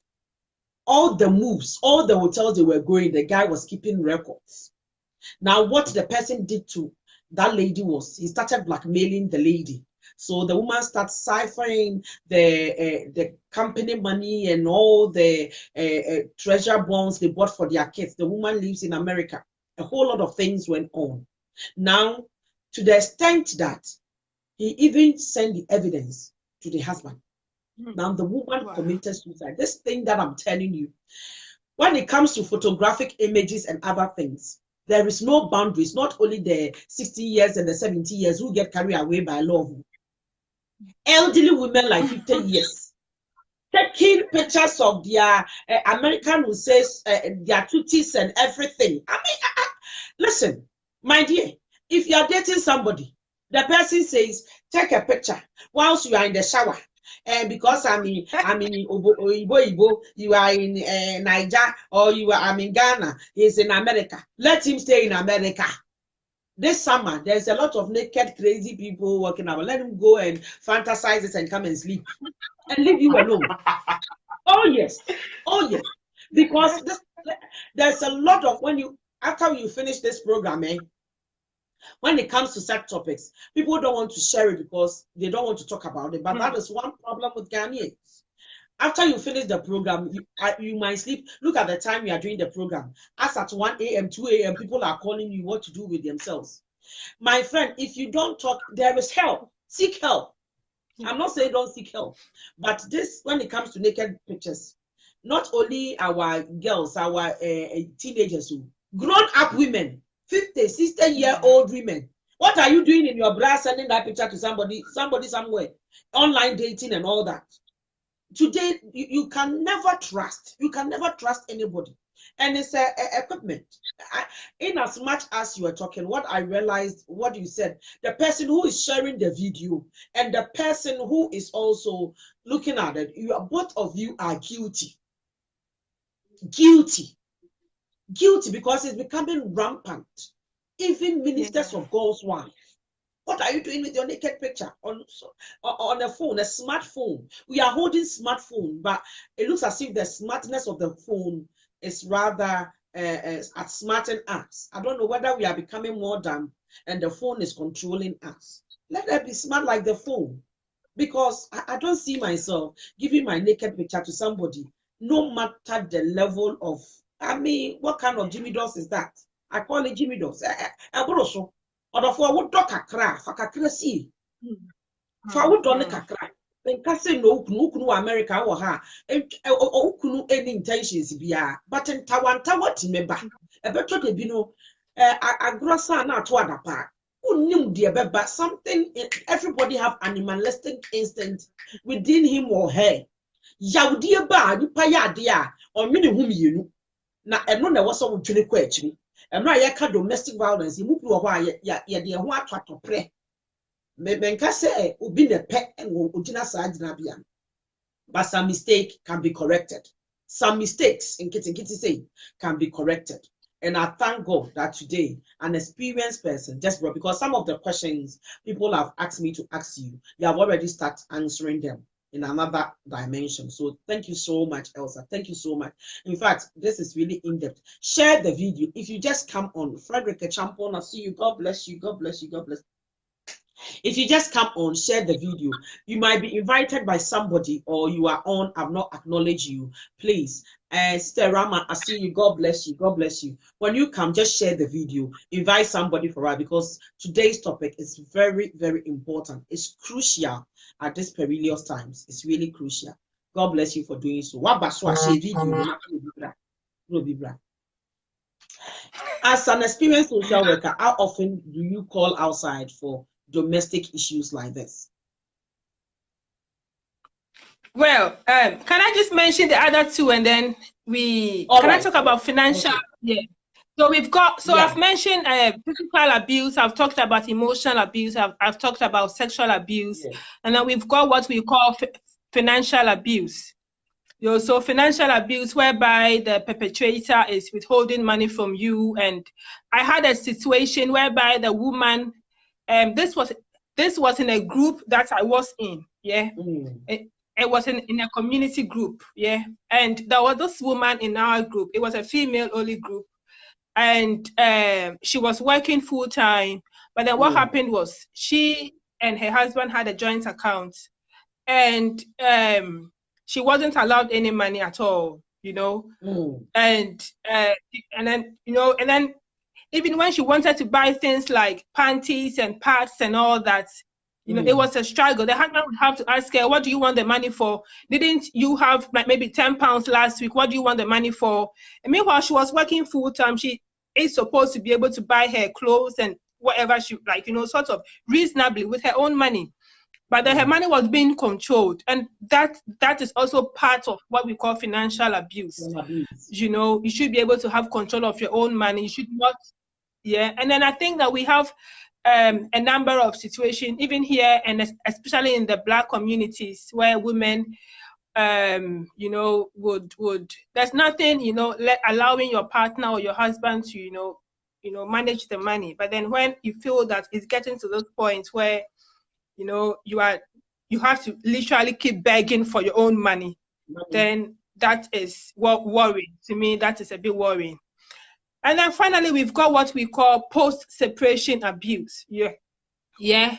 all the moves, all the hotels they were going, the guy was keeping records. Now, what the person did to that lady was he started blackmailing the lady. So the woman starts ciphering the company money and all the treasure bonds they bought for their kids. The woman lives in America. A whole lot of things went on. Now, to the extent that he even sent the evidence to the husband. Now the woman committed suicide. This thing that I'm telling you, when it comes to photographic images and other things, there is no boundaries. Not only the 60 years and the 70 years who get carried away by love. Elderly women like 50 years taking pictures of their American who says their tooties and everything. I mean, listen, my dear, if you are dating somebody, the person says, take a picture whilst you are in the shower. And because I'm in Ibo, you are in Niger, or I'm in Ghana, he's in America. Let him stay in America. This summer, there's a lot of naked, crazy people walking around. Let him go and fantasize it and come and sleep. And leave you alone. Oh, yes. Oh, yes. Because there's a lot of, after you finish this program, when it comes to such topics, people don't want to share it because they don't want to talk about it. But that is one problem with Ghanaians. After you finish the program, you might sleep. Look at the time you are doing the program. As at 1 a.m., 2 a.m., people are calling you what to do with themselves. My friend, if you don't talk, there is help. Seek help. I'm not saying don't seek help. But this, when it comes to naked pictures, not only our girls, our teenagers, grown-up women, 50, 60-year-old women. What are you doing in your bra sending that picture to somebody somewhere? Online dating and all that. Today, you can never trust. You can never trust anybody. And it's equipment. In as much as you are talking, what I realized, what you said, the person who is sharing the video and the person who is also looking at it, both of you are guilty. Guilty because it's becoming rampant. Even ministers of God's wife. What are you doing with your naked picture on a phone, a smartphone? We are holding smartphone, but it looks as if the smartness of the phone is rather outsmarting us. I don't know whether we are becoming more dumb and the phone is controlling us. Let us be smart like the phone, because I don't see myself giving my naked picture to somebody, no matter the level of. I mean, what kind of Jimmy Doss is that? I call it Jimmy Doss. Or for what dog kakra, for kakra see. For what dog kakra. When Cassie no America or her, kunu any intentions be but in Tawanta what remember. A better de bino, a grossa not to other part. Who knew dear but something everybody have animalistic instinct within him or her. Yaw dear bar, you paya dear, or many whom you know. Now, and no, there was some to question. And now I can domestic violence. You move to a while, dear, what to pray. Menka say, Ubin a pet and Ujina Side Nabian. But some mistake can be corrected. Some mistakes in Kitty say can be corrected. And I thank God that today, an experienced person, just because some of the questions people have asked me to ask you, you have already started answering them in another dimension. So thank you so much, Elsa. Thank you so much. In fact, this is really in-depth. Share the video. If you just come on, Frederick Champon, I see you. God bless you. God bless you. God bless you. If you just come on, share the video. You might be invited by somebody, or you are on, I've not acknowledged you. Please, Sister Rama, I see you. God bless you. God bless you. When you come, just share the video. Invite somebody for us, because today's topic is very, very important. It's crucial at this perilous times. It's really crucial. God bless you for doing so. As an experienced social worker, how often do you call outside for domestic issues like this? Well, can I just mention the other two, and then I talk about financial? Okay. Yeah. So we've got. I've mentioned physical abuse. I've talked about emotional abuse. I've talked about sexual abuse, and then we've got what we call financial abuse. So financial abuse, whereby the perpetrator is withholding money from you. And I had a situation whereby the woman, this was in a group that I was in. Yeah. It was in a community group, yeah. And there was this woman in our group. It was a female-only group. And she was working full-time. But then what happened was she and her husband had a joint account, and she wasn't allowed any money at all, you know. And then, you know, and then even when she wanted to buy things like panties and pads and all that, you know, it was a struggle. The husband would have to ask her, what do you want the money for? Didn't you have like maybe £10 last week? What do you want the money for? And meanwhile, she was working full time. She is supposed to be able to buy her clothes and whatever she like, you know, sort of reasonably with her own money. But then her money was being controlled. And that is also part of what we call financial abuse. You know, you should be able to have control of your own money. You should not, yeah. And then I think that we have a number of situations, even here, and especially in the Black communities, where women, you know, would there's nothing, you know, allowing your partner or your husband to, you know, manage the money. But then when you feel that it's getting to those points where, you know, you have to literally keep begging for your own money, then that is what worrying. To me, that is a bit worrying. And then finally, we've got what we call post-separation abuse. Yeah.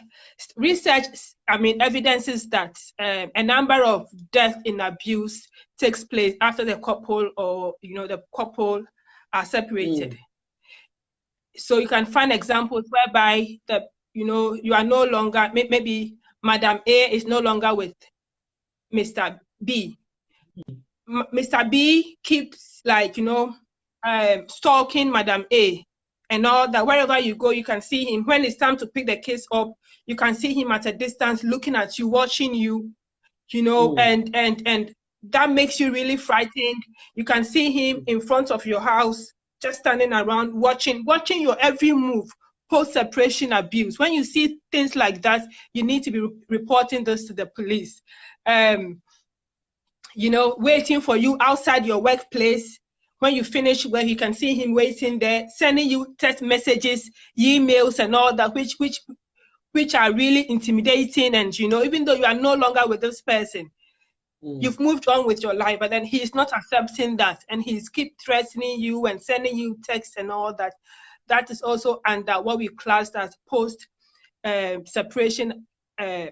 Research, I mean, evidences that a number of deaths in abuse takes place after the couple, or, you know, the couple are separated. So you can find examples whereby you know, you are no longer, maybe Madam A is no longer with Mr. B. Mr. B keeps, like, you know, stalking Madam A and all that. Wherever you go, you can see him. When it's time to pick the case up, you can see him at a distance, looking at you, watching you, you know, and that makes you really frightened. You can see him in front of your house, just standing around, watching your every move. Post-separation abuse. When you see things like that, you need to be reporting this to the police. You know, waiting for you outside your workplace. When you finish work, you can see him waiting there, sending you text messages, emails, and all that, which are really intimidating. And, you know, even though you are no longer with this person, you've moved on with your life, but then he is not accepting that, and he's keep threatening you and sending you texts and all that. That is also under what we classed as post-separation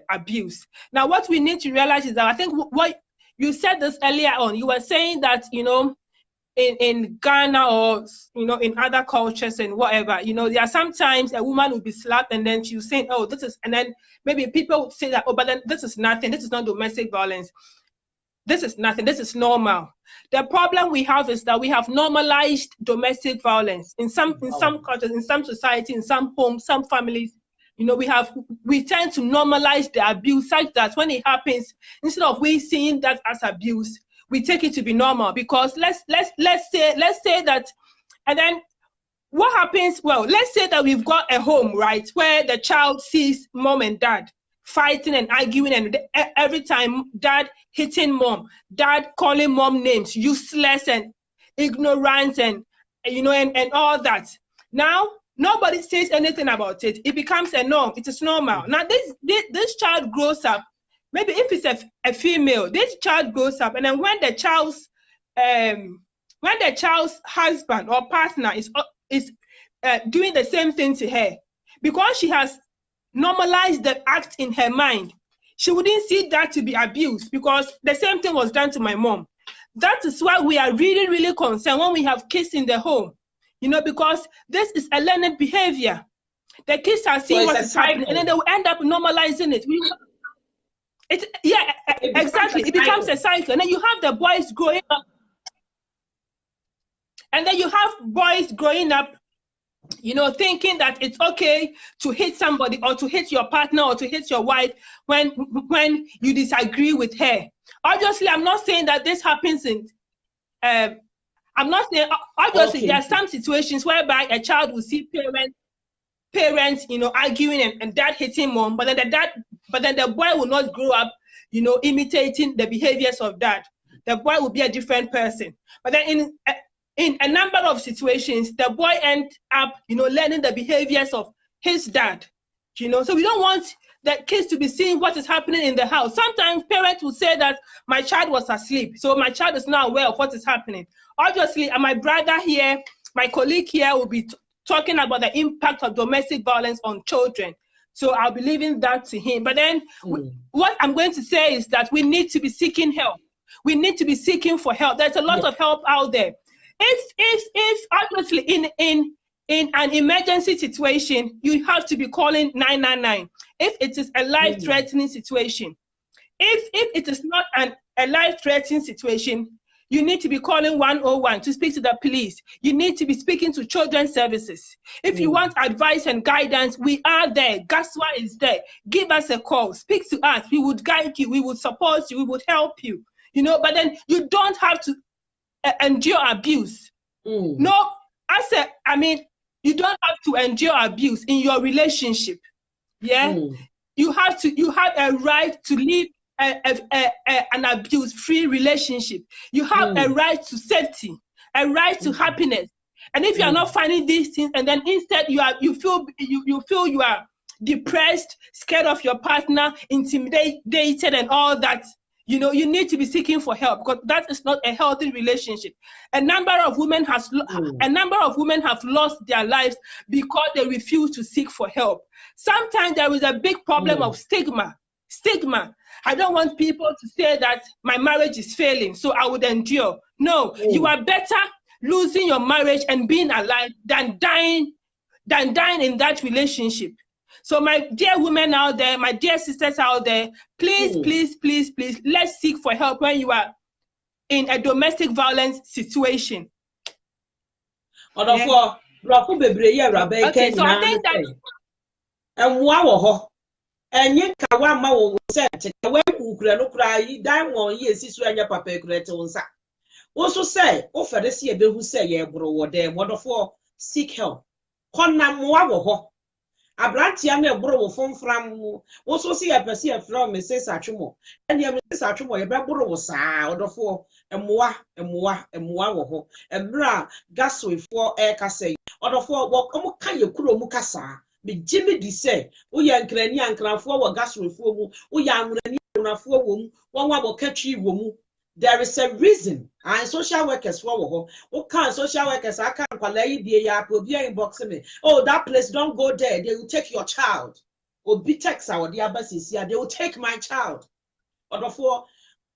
abuse. Now, what we need to realize is that, I think what you said this earlier on, you were saying that, you know, in Ghana, or, you know, in other cultures and whatever, you know, there are sometimes a woman will be slapped and then she'll say, oh, this is, and then maybe people would say that, oh, but then this is nothing, this is not domestic violence. This is nothing, this is normal. The problem we have is that we have normalized domestic violence in some cultures, in some society, in some homes, some families. You know, we tend to normalize the abuse such that when it happens, instead of we seeing that as abuse, we take it to be normal. Because let's say that, and then what happens? Well, let's say that we've got a home, right, where the child sees mom and dad fighting and arguing, and every time dad hitting mom, dad calling mom names, useless and ignorant, and, you know, and all that. Now nobody says anything about it. It becomes a norm. It is normal. Now this child grows up. Maybe if it's a female, this child grows up, and then when the child's husband or partner is doing the same thing to her, because she has normalize the act in her mind, she wouldn't see that to be abuse, because the same thing was done to my mom. That is why we are really, really concerned when we have kids in the home, you know, because this is a learned behavior. The kids are seeing what is happening, and then they will end up normalizing it. Exactly. It becomes a cycle. And then you have the boys growing up. And then you have boys growing up, you know, thinking that it's okay to hit somebody, or to hit your partner, or to hit your wife when you disagree with her. Obviously, I'm not saying that this happens in, I'm not saying, obviously, okay, there are some situations whereby a child will see parents, you know, arguing and dad hitting mom, but then the boy will not grow up, you know, imitating the behaviors of dad. The boy will be a different person. But then in a number of situations, the boy ends up, you know, learning the behaviors of his dad, you know. So we don't want the kids to be seeing what is happening in the house. Sometimes parents will say that my child was asleep, so my child is not aware of what is happening. Obviously, and my brother here, my colleague here will be talking about the impact of domestic violence on children. So I'll be leaving that to him. But then what I'm going to say is that we need to be seeking help. We need to be seeking for help. There's a lot of help out there. If obviously in an emergency situation, you have to be calling 999. If it is a life-threatening situation, if it is not a life-threatening situation, you need to be calling 101 to speak to the police. You need to be speaking to children's services. If you want advice and guidance, we are there. Ghaswa is there. Give us a call. Speak to us. We would guide you. We would support you. We would help you. You know, but then you don't have to endure abuse. No, you don't have to endure abuse in your relationship. Yeah, you have a right to live an abuse-free relationship. You have a right to safety, a right to happiness. And if you are not finding these things, and then instead you feel you are depressed, scared of your partner, intimidated, and all that, you know, you need to be seeking for help, because that is not a healthy relationship. A number of women have lost their lives because they refuse to seek for help. Sometimes there is a big problem of stigma. I don't want people to say that my marriage is failing, so I would endure. No, you are better losing your marriage and being alive than dying in that relationship. So my dear women out there, my dear sisters out there, please, let's seek for help when you are in a domestic violence situation. Okay, so I think that and yet, Kawama will say, when Ukraine cry, die one year, sister, and your papa, also say, offer the sea, who say, yeah, bro, there, wonderful, seek help. Konna Moawo. A branch young bro from also see a person from Mrs. Achumo, and your Mrs. Achumo, a babro was out of four, and moi, and bra, Ghaswa for air casse, or the four walk, can you kuro mukasa? Be Jimmy de say, we are Granian clan for Ghaswa for we are Granian for whom one will catch you woman. There is a reason. And social workers what can social workers I can't play the boxing me. Oh, that place, don't go there. They will take your child. Or be text our dear buses here. They will take my child. Or before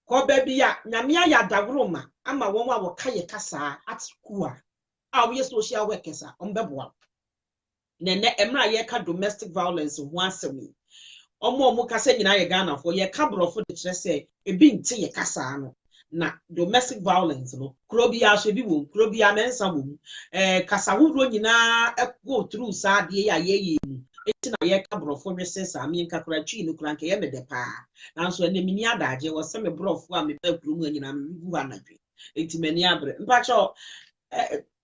ko baby ya nyamia ya davroma ama won wa kaye kasa at school. Our social workers are umbeboa. Nene emra ye ka domestic violence once a week. Omo kasa nyina ye Ghana for ye ka brofo de kire say e bi nte ye kasa no. Na domestic violence no krobia so bi wo krobia mensa wo kasa wuro nyina go through sa de ya ye mu enti na ye ka brofo resesa mi nka kratwi no kranke ye me de pa nanso ene mini adaje wo se me brofo a me pa kru mu nyina me gu anadwe enti mani abre mpacho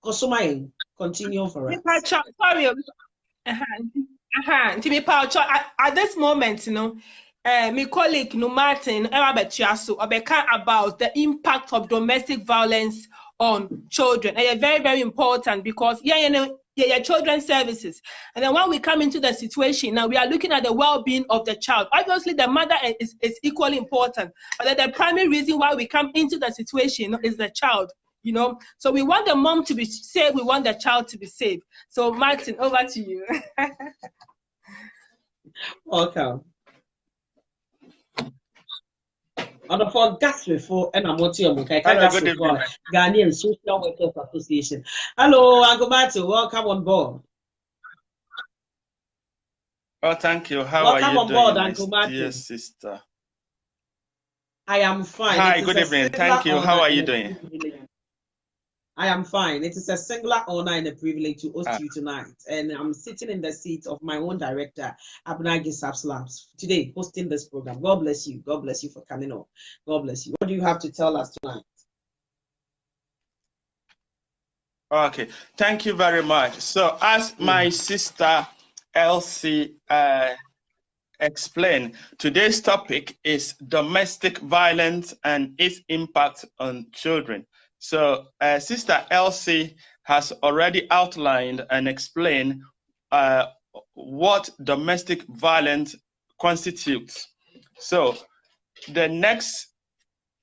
kosoma continue for us. Mpacho sorry at this moment, you know, my colleague Martin about the impact of domestic violence on children. And it's very, very important because children's services. And then when we come into the situation, now we are looking at the well-being of the child. Obviously, the mother is equally important, but the primary reason why we come into the situation is the child. You know, so we want the mom to be safe. We want the child to be safe. So, Martin, over to you. Okay. On the phone, Ghaswa for and I'm what you're Ghanaian Social Workers Association. Hello, Uncle Martin. Welcome on board. Oh, thank you. How welcome are you on doing, board, Uncle Martin. Dear sister? I am fine. Hi, good evening. Thank you. How are you doing? I am fine. It is a singular honor and a privilege to host you tonight. And I'm sitting in the seat of my own director, Abnagi Sapslabs, today hosting this program. God bless you. God bless you for coming on. God bless you. What do you have to tell us tonight? Okay. Thank you very much. So as my sister Elsie explained, today's topic is domestic violence and its impact on children. So Sister Elsie has already outlined and explained what domestic violence constitutes. So the next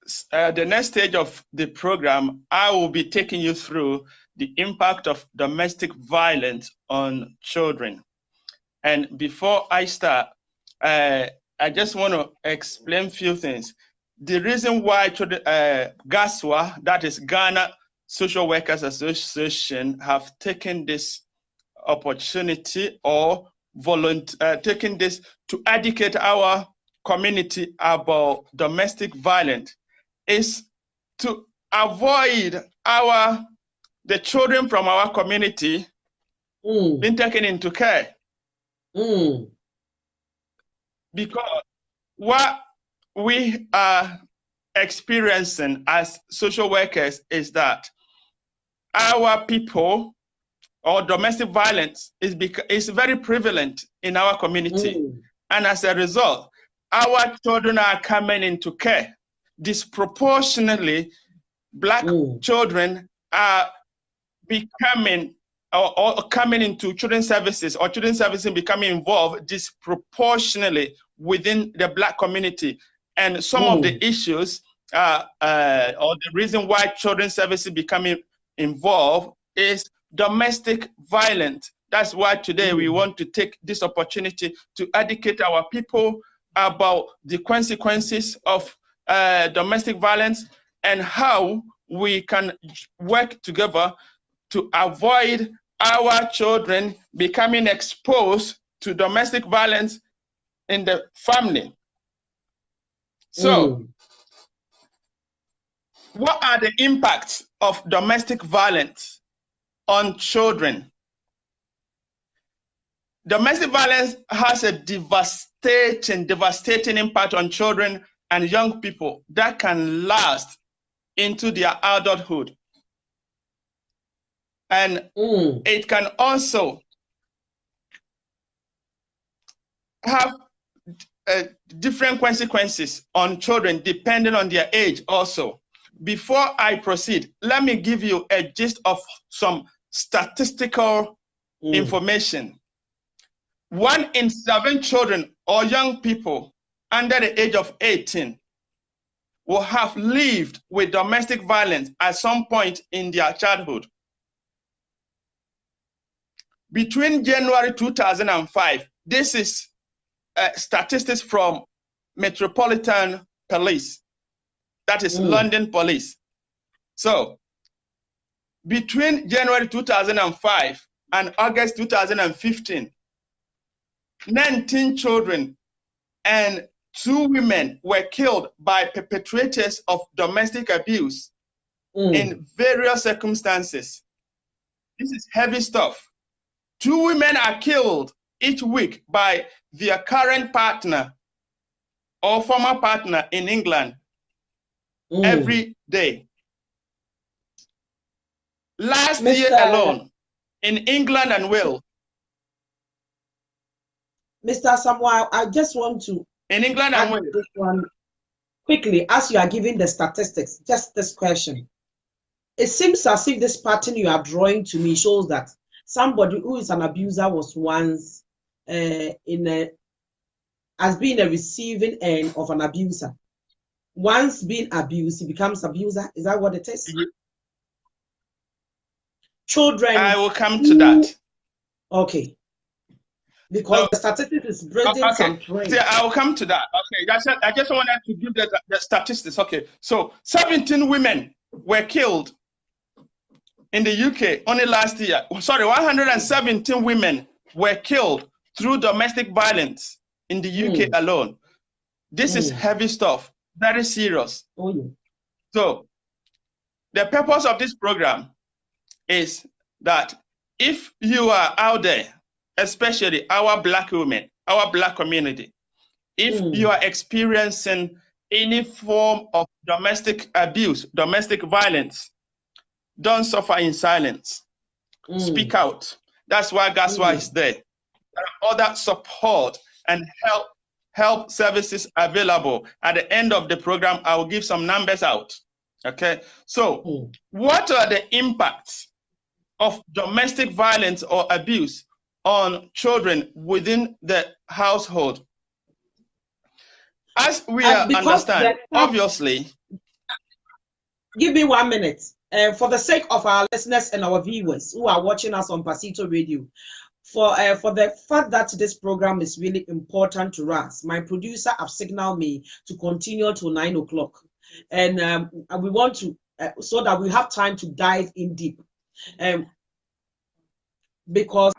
stage of the program, I will be taking you through the impact of domestic violence on children. And before I start, I just want to explain a few things. The reason why Ghaswa, that is Ghana Social Workers Association, have taken this opportunity or taking this to educate our community about domestic violence is to avoid the children from our community being taken into care. Because what we are experiencing as social workers is that our people, or domestic violence, is very prevalent in our community. And as a result, our children are coming into care. Disproportionately, Black children are becoming or coming into children's services, or children's services becoming involved disproportionately within the Black community. And some of the issues or the reason why children's services becoming involved is domestic violence. That's why today we want to take this opportunity to educate our people about the consequences of domestic violence and how we can work together to avoid our children becoming exposed to domestic violence in the family. So, what are the impacts of domestic violence on children? Domestic violence has a devastating impact on children and young people that can last into their adulthood. And it can also have different consequences on children depending on their age also. Before I proceed, let me give you a gist of some statistical information. 1 in 7 children or young people under the age of 18 will have lived with domestic violence at some point in their childhood. Between January 2005, this is statistics from Metropolitan Police, that is London Police. So, between January 2005 and August 2015, 19 children and 2 women were killed by perpetrators of domestic abuse in various circumstances. This is heavy stuff. 2 women are killed each week by their current partner or former partner in England every day. Last year alone, in England and Wales. Mr. Asamoah, I just want to in England and Wales. This one quickly, as you are giving the statistics, just this question. It seems as if this pattern you are drawing to me shows that somebody who is an abuser was once as being a receiving end of an abuser. Once being abused, he becomes abuser. Is that what it is? Children. I will come to that. Okay. Because the statistics is bringing some trend. Yeah, I will come to that. Okay, I just wanted to give the statistics. Okay, so 17 women were killed in the UK only last year. Sorry, 117 women were killed through domestic violence in the UK alone. This is heavy stuff, very serious. So the purpose of this program is that if you are out there, especially our Black women, our Black community, if you are experiencing any form of domestic abuse, domestic violence, don't suffer in silence. Speak out. That's why Ghaswa is there. There are other support and help services available. At the end of the program, I will give some numbers out. Okay, so what are the impacts of domestic violence or abuse on children within the household? As we understand, obviously. Give me 1 minute. For the sake of our listeners and our viewers who are watching us on Pasito Radio, for the fact that this program is really important to us. My producer have signaled me to continue till 9 o'clock, and we want to so that we have time to dive in deep. Because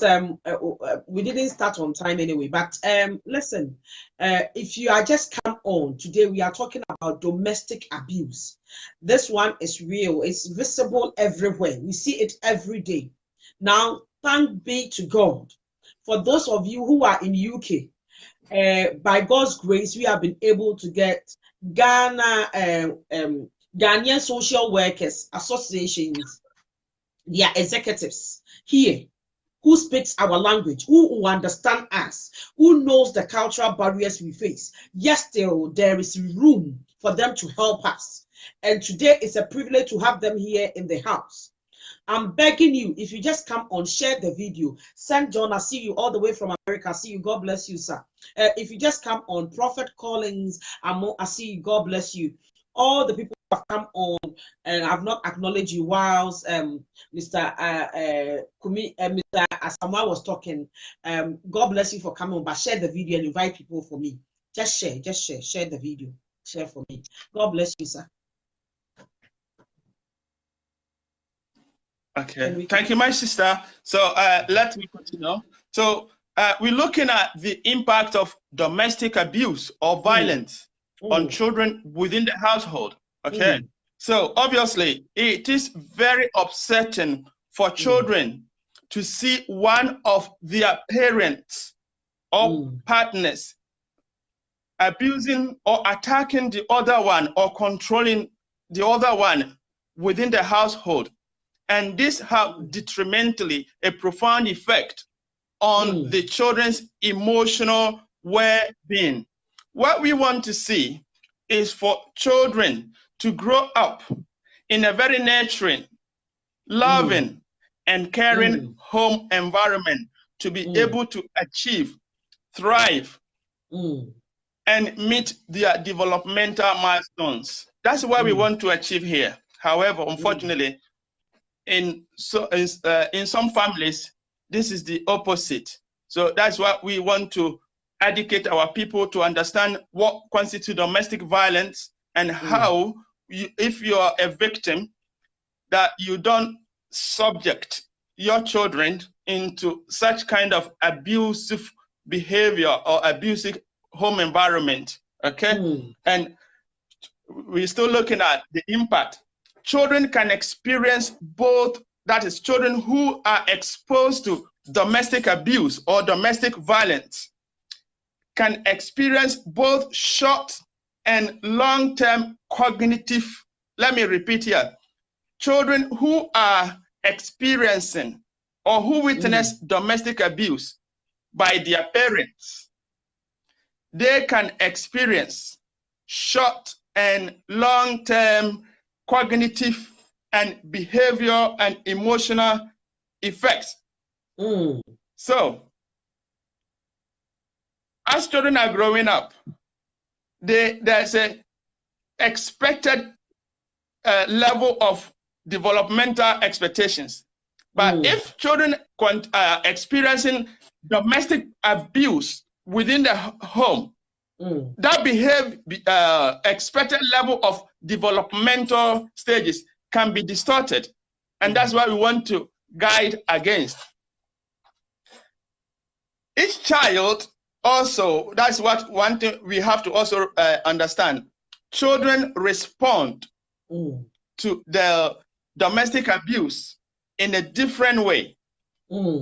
we didn't start on time anyway. But listen, if you are just come on today, we are talking about domestic abuse. This one is real. It's visible everywhere. We see it every day. Now, thank be to God. For those of you who are in UK, by God's grace, we have been able to get Ghanaian Social Workers Associations, their executives here, who speaks our language, who understand us, who knows the cultural barriers we face. Yes, still there is room for them to help us. And today is a privilege to have them here in the house. I'm begging you, if you just come on, share the video. Send John, I see you all the way from America. I see you. God bless you, sir. If you just come on, Prophet Collins, I see you. God bless you. All the people who have come on and have not acknowledged you whilst Mr. Kumi, Mr. Asamoah was talking. God bless you for coming on, but share the video and invite people for me. Just share the video. Share for me. God bless you, sir. Okay, thank you, my sister. So let me continue. So we're looking at the impact of domestic abuse or violence on children within the household. Okay, so obviously it is very upsetting for children to see one of their parents or partners abusing or attacking the other one or controlling the other one within the household. And this has detrimentally a profound effect on the children's emotional well-being. What we want to see is for children to grow up in a very nurturing, loving, and caring home environment, to be able to achieve, thrive, and meet their developmental milestones. That's what we want to achieve here. However, unfortunately, in some families, this is the opposite. So that's why we want to educate our people to understand what constitutes domestic violence and how, if you are a victim, that you don't subject your children into such kind of abusive behavior or abusive home environment. Okay, and we're still looking at the impact. Children can experience both, that is, children who are exposed to domestic abuse or domestic violence can experience both short and long-term cognitive, let me repeat here, children who are experiencing or who witness domestic abuse by their parents, they can experience short and long-term cognitive and behavioral and emotional effects. So, as children are growing up, there's an expected level of developmental expectations. But if children are experiencing domestic abuse within the home, that expected level of developmental stages can be distorted. And that's why we want to guide against. Each child also, that's what one thing we have to also understand. Children respond to the domestic abuse in a different way.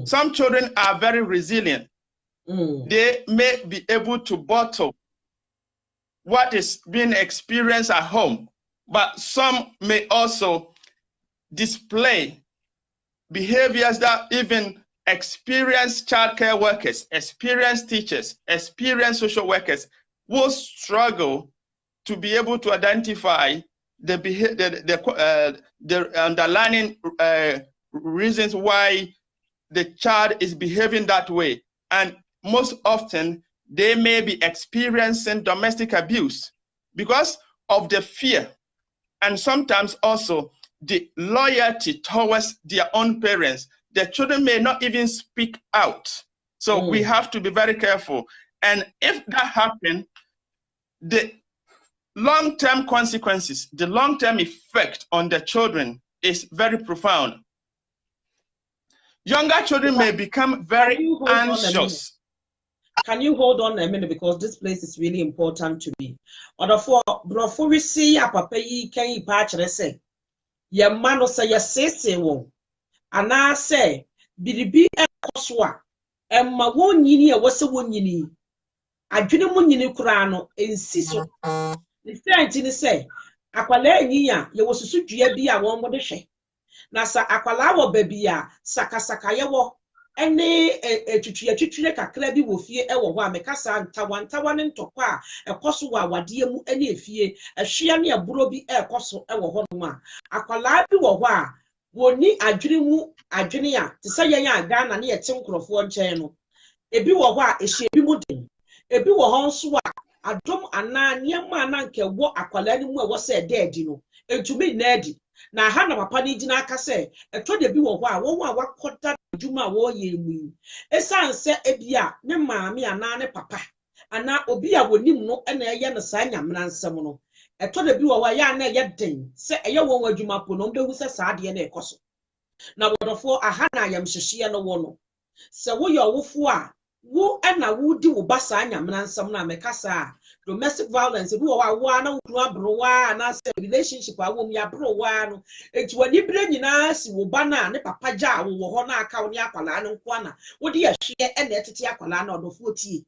Some children are very resilient. They may be able to bottle what is being experienced at home, but some may also display behaviors that even experienced childcare workers, experienced teachers, experienced social workers will struggle to be able to identify the underlying reasons why the child is behaving that way. And most often, they may be experiencing domestic abuse because of the fear and sometimes also the loyalty towards their own parents the children may not even speak out. So we have to be very careful. And if that happens, the long-term consequences, the long-term effect on the children is very profound. Younger children may become very anxious. Can you hold on a minute, because this place is really important to me. Or for before we see a papa can you patch say your man say your say won and I say be a Ghaswa and my one yini was a one yini. I didn't want yini kurano in siso. The thing say akwale niya ye was su dua bi a won mo de hwe na sa akwala wo baby a sakasaka ye wo ene twitwe kakra bi wo fie e wo ho a mekasa ntawa ne ntokwa a ekoso wa wade mu ene efie ehwea ne aburo bi ekoso e wo ho no a akwala bi wo ho a woni adwene mu adwene a te se yen a Ghana ne ye tenkrofo nchen no ebi wo ho a ehye bi mu den ebi wo ho nso a adom ana niema na nke wo akwala ni mu e wo se deadi no entumi na adi na ha na papa ni gina aka se eto de bi wo ho a wo a wakoda djuma wo ye mu esan se ebia ne maami ana ne papa ana obi a wonim no na eye no sa nyamna nsem no eto de bi wo wa ya na eye den se eye wo adwuma po no mbehu se sa ade na ekoso na wodofo aha na yam hyehye no wo no se wo ye owofo a wo na wo di wo basa nyamna nsem na mekasa domestic violence bi wo wa na wo abrowa na se relationship a wo mi abrowa no enti wani bre nyina si wo ba na ne papa ja wo ho na aka wo ni akwala no nko na wo di ahwe na etete akwala na odofo tie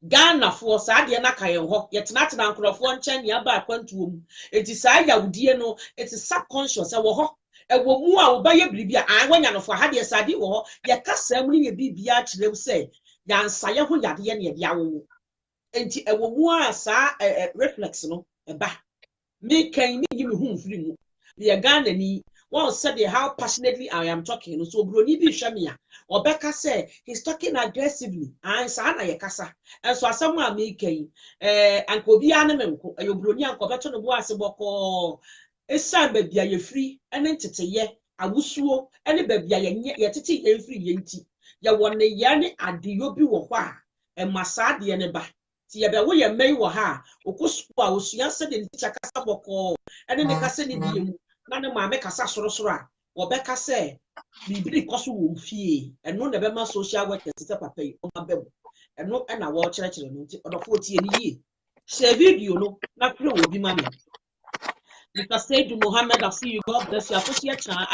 Ghana for sa de na kayen ho yetenatena nkrofo nchen ya ba akwantuom enti sa ya wudie no it is subconscious e wo ho ewo mu a wo ba ye bribia an wanya no for ha de sa de wo ho ye kasa mu ne bibia kirem se ya nsa ye ho yade ye ne ye dia wo enti ewo mu a sa reflex no eba me kan ni yi me hu mfiri mu ye Ghana ni one said how passionately I am talking so broni bi hwa me a obeka say he's talking aggressively and sa na ye kasa enso Asamoah me kan anko bi ane menko ayo broni anko beto no bo ase boko esan ba bia ye free ene teteye Owusu ene ba bia ye tete ye free ye nti ye wonne ye ne adeyo bi wo ho a emasa de ne ba ti ye be wo ye mei wo ha okosu a osua se de nti kasa boko ene ne kasa ne bi mu na ne maame kasa sorosoro a wo be kasa bibiri koso wo fie eno na be ma social workers se papa yi o ma bem eno na wo kire no nti odofo tie ni yi share video no na kire wo bi ma me Mr. Said Mohammed, I see you. God bless you. Associate Chan,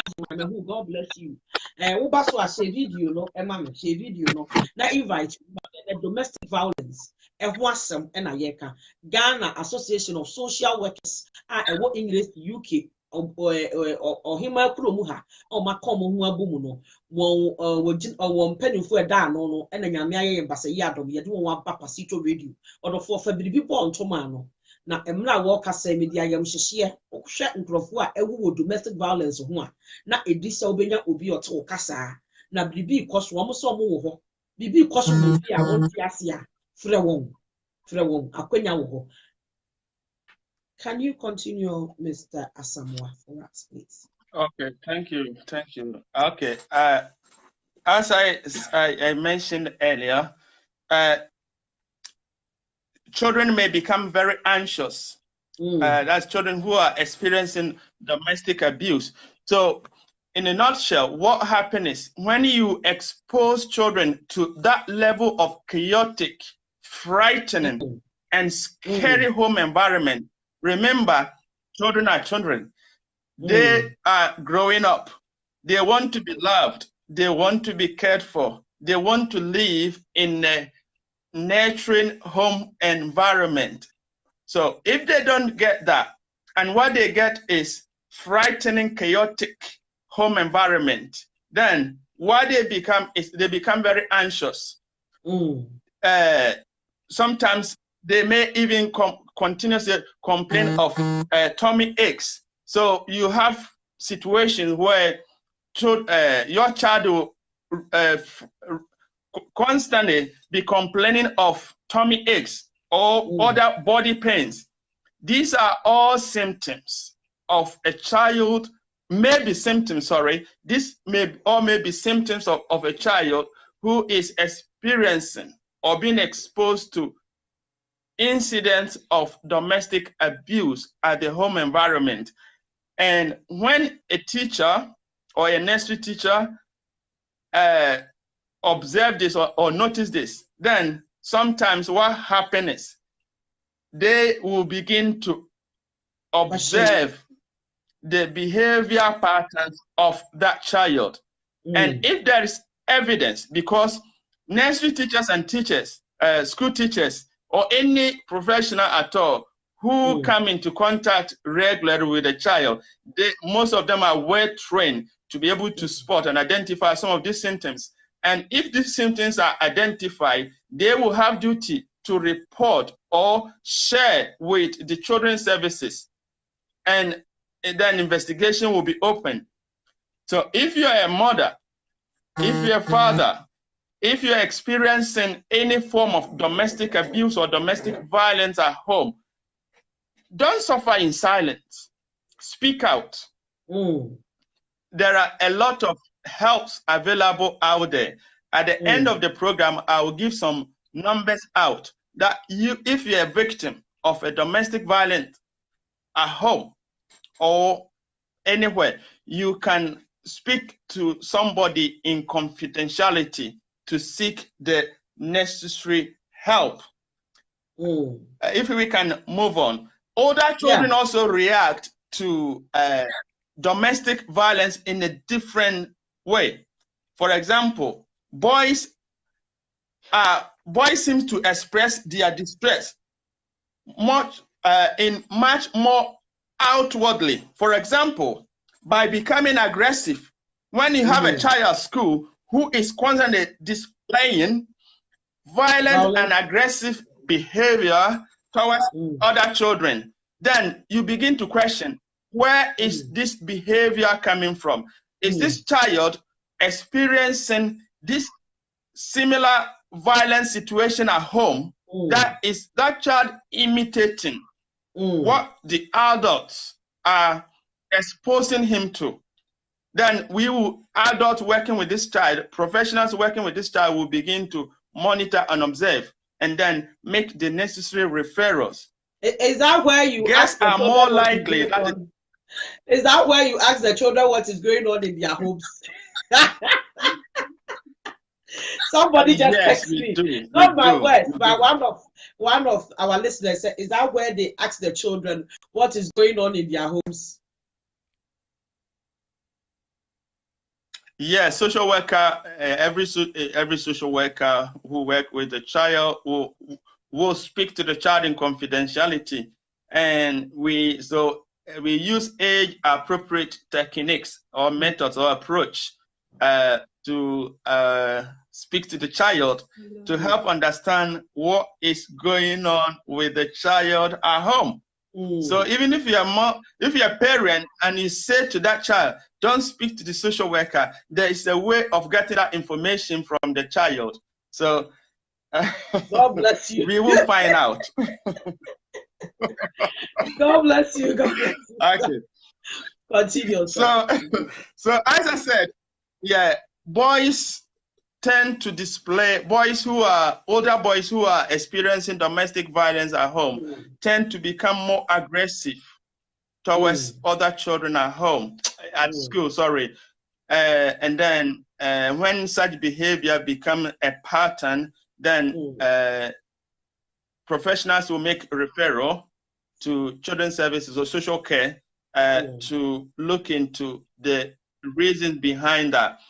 God bless you. Ubaso a share video no, mama share video no. Na invite domestic violence. Ehwasem ena yeka. Ghana Association of Social Workers. Ewo English UK or hima kromu ha. O makomo hu abumu no. Won mpanimfo eda no no. Ena nyame aye mbasa yi adom. Ye de won aba Pasito radio. Odofo fa biribi bo ntoma no. Na emra wo kasa media yam hyehye ohwe nkrofo a ewu wo domestic violence ho a na edisa obenya obi ote wo kasa na bibi ikoso wo so mo wo ho bibi ikoso wo bi a won ti ase a frɛ won akwanya wo ho. Can you continue, Mr. Asamoah, for us, please? Okay, thank you. Okay, as I mentioned earlier, children may become very anxious. That's children who are experiencing domestic abuse. So, in a nutshell, what happens is when you expose children to that level of chaotic, frightening, and scary home environment, remember, children are children. They are growing up. They want to be loved. They want to be cared for. They want to live in a nurturing home environment. So if they don't get that, and what they get is frightening, chaotic home environment, then what they become is they become very anxious. Sometimes they may even continuously complain of tummy aches. So you have situations where your child will constantly be complaining of tummy aches or other body pains. These are all symptoms of a child may be symptoms, sorry, this may be symptoms of a child who is experiencing or being exposed to incidents of domestic abuse at the home environment. And when a teacher or a nursery teacher observe this or notice this, then sometimes what happens is they will begin to observe the behavior patterns of that child. And if there is evidence, because nursery teachers and teachers, school teachers, or any professional at all who come into contact regularly with a child, most of them are well trained to be able to spot and identify some of these symptoms. And if these symptoms are identified, they will have duty to report or share with the children's services. And then investigation will be open. So if you're a mother, if you're a father, if you're experiencing any form of domestic abuse or domestic violence at home, don't suffer in silence. Speak out. There are a lot of helps available out there. At the end of the program, I will give some numbers out that if you're a victim of a domestic violence at home or anywhere, you can speak to somebody in confidentiality to seek the necessary help. If we can move on. Older children also react to domestic violence in a different way. For example, boys seem to express their distress much more outwardly. For example, by becoming aggressive. When you have a child at school who is constantly displaying violent and aggressive behavior towards other children, then you begin to question, where is this behavior coming from? Is this child experiencing this similar violent situation at home? That is that child imitating what the adults are exposing him to? Then adults working with this child, professionals working with this child will begin to monitor and observe and then make the necessary referrals. Is that where you guests are more likely? Is that where you ask the children what is going on in their homes? Somebody just texted me. Not my words, but one of our listeners said, is that where they ask the children what is going on in their homes? Yeah, social worker, every social worker who work with the child will speak to the child in confidentiality, and we use age-appropriate techniques or methods or approach to speak to the child to help understand what is going on with the child at home. So even if you're a parent and you say to that child, don't speak to the social worker, there is a way of getting that information from the child. So God bless you. We will find out. God bless you. God bless you. Okay. Continue. So as I said, boys tend to display, older boys who are experiencing domestic violence at home tend to become more aggressive towards other children at home, at school, sorry. And then when such behavior becomes a pattern, then professionals will make a referral to children's services or social care to look into the reasons behind that.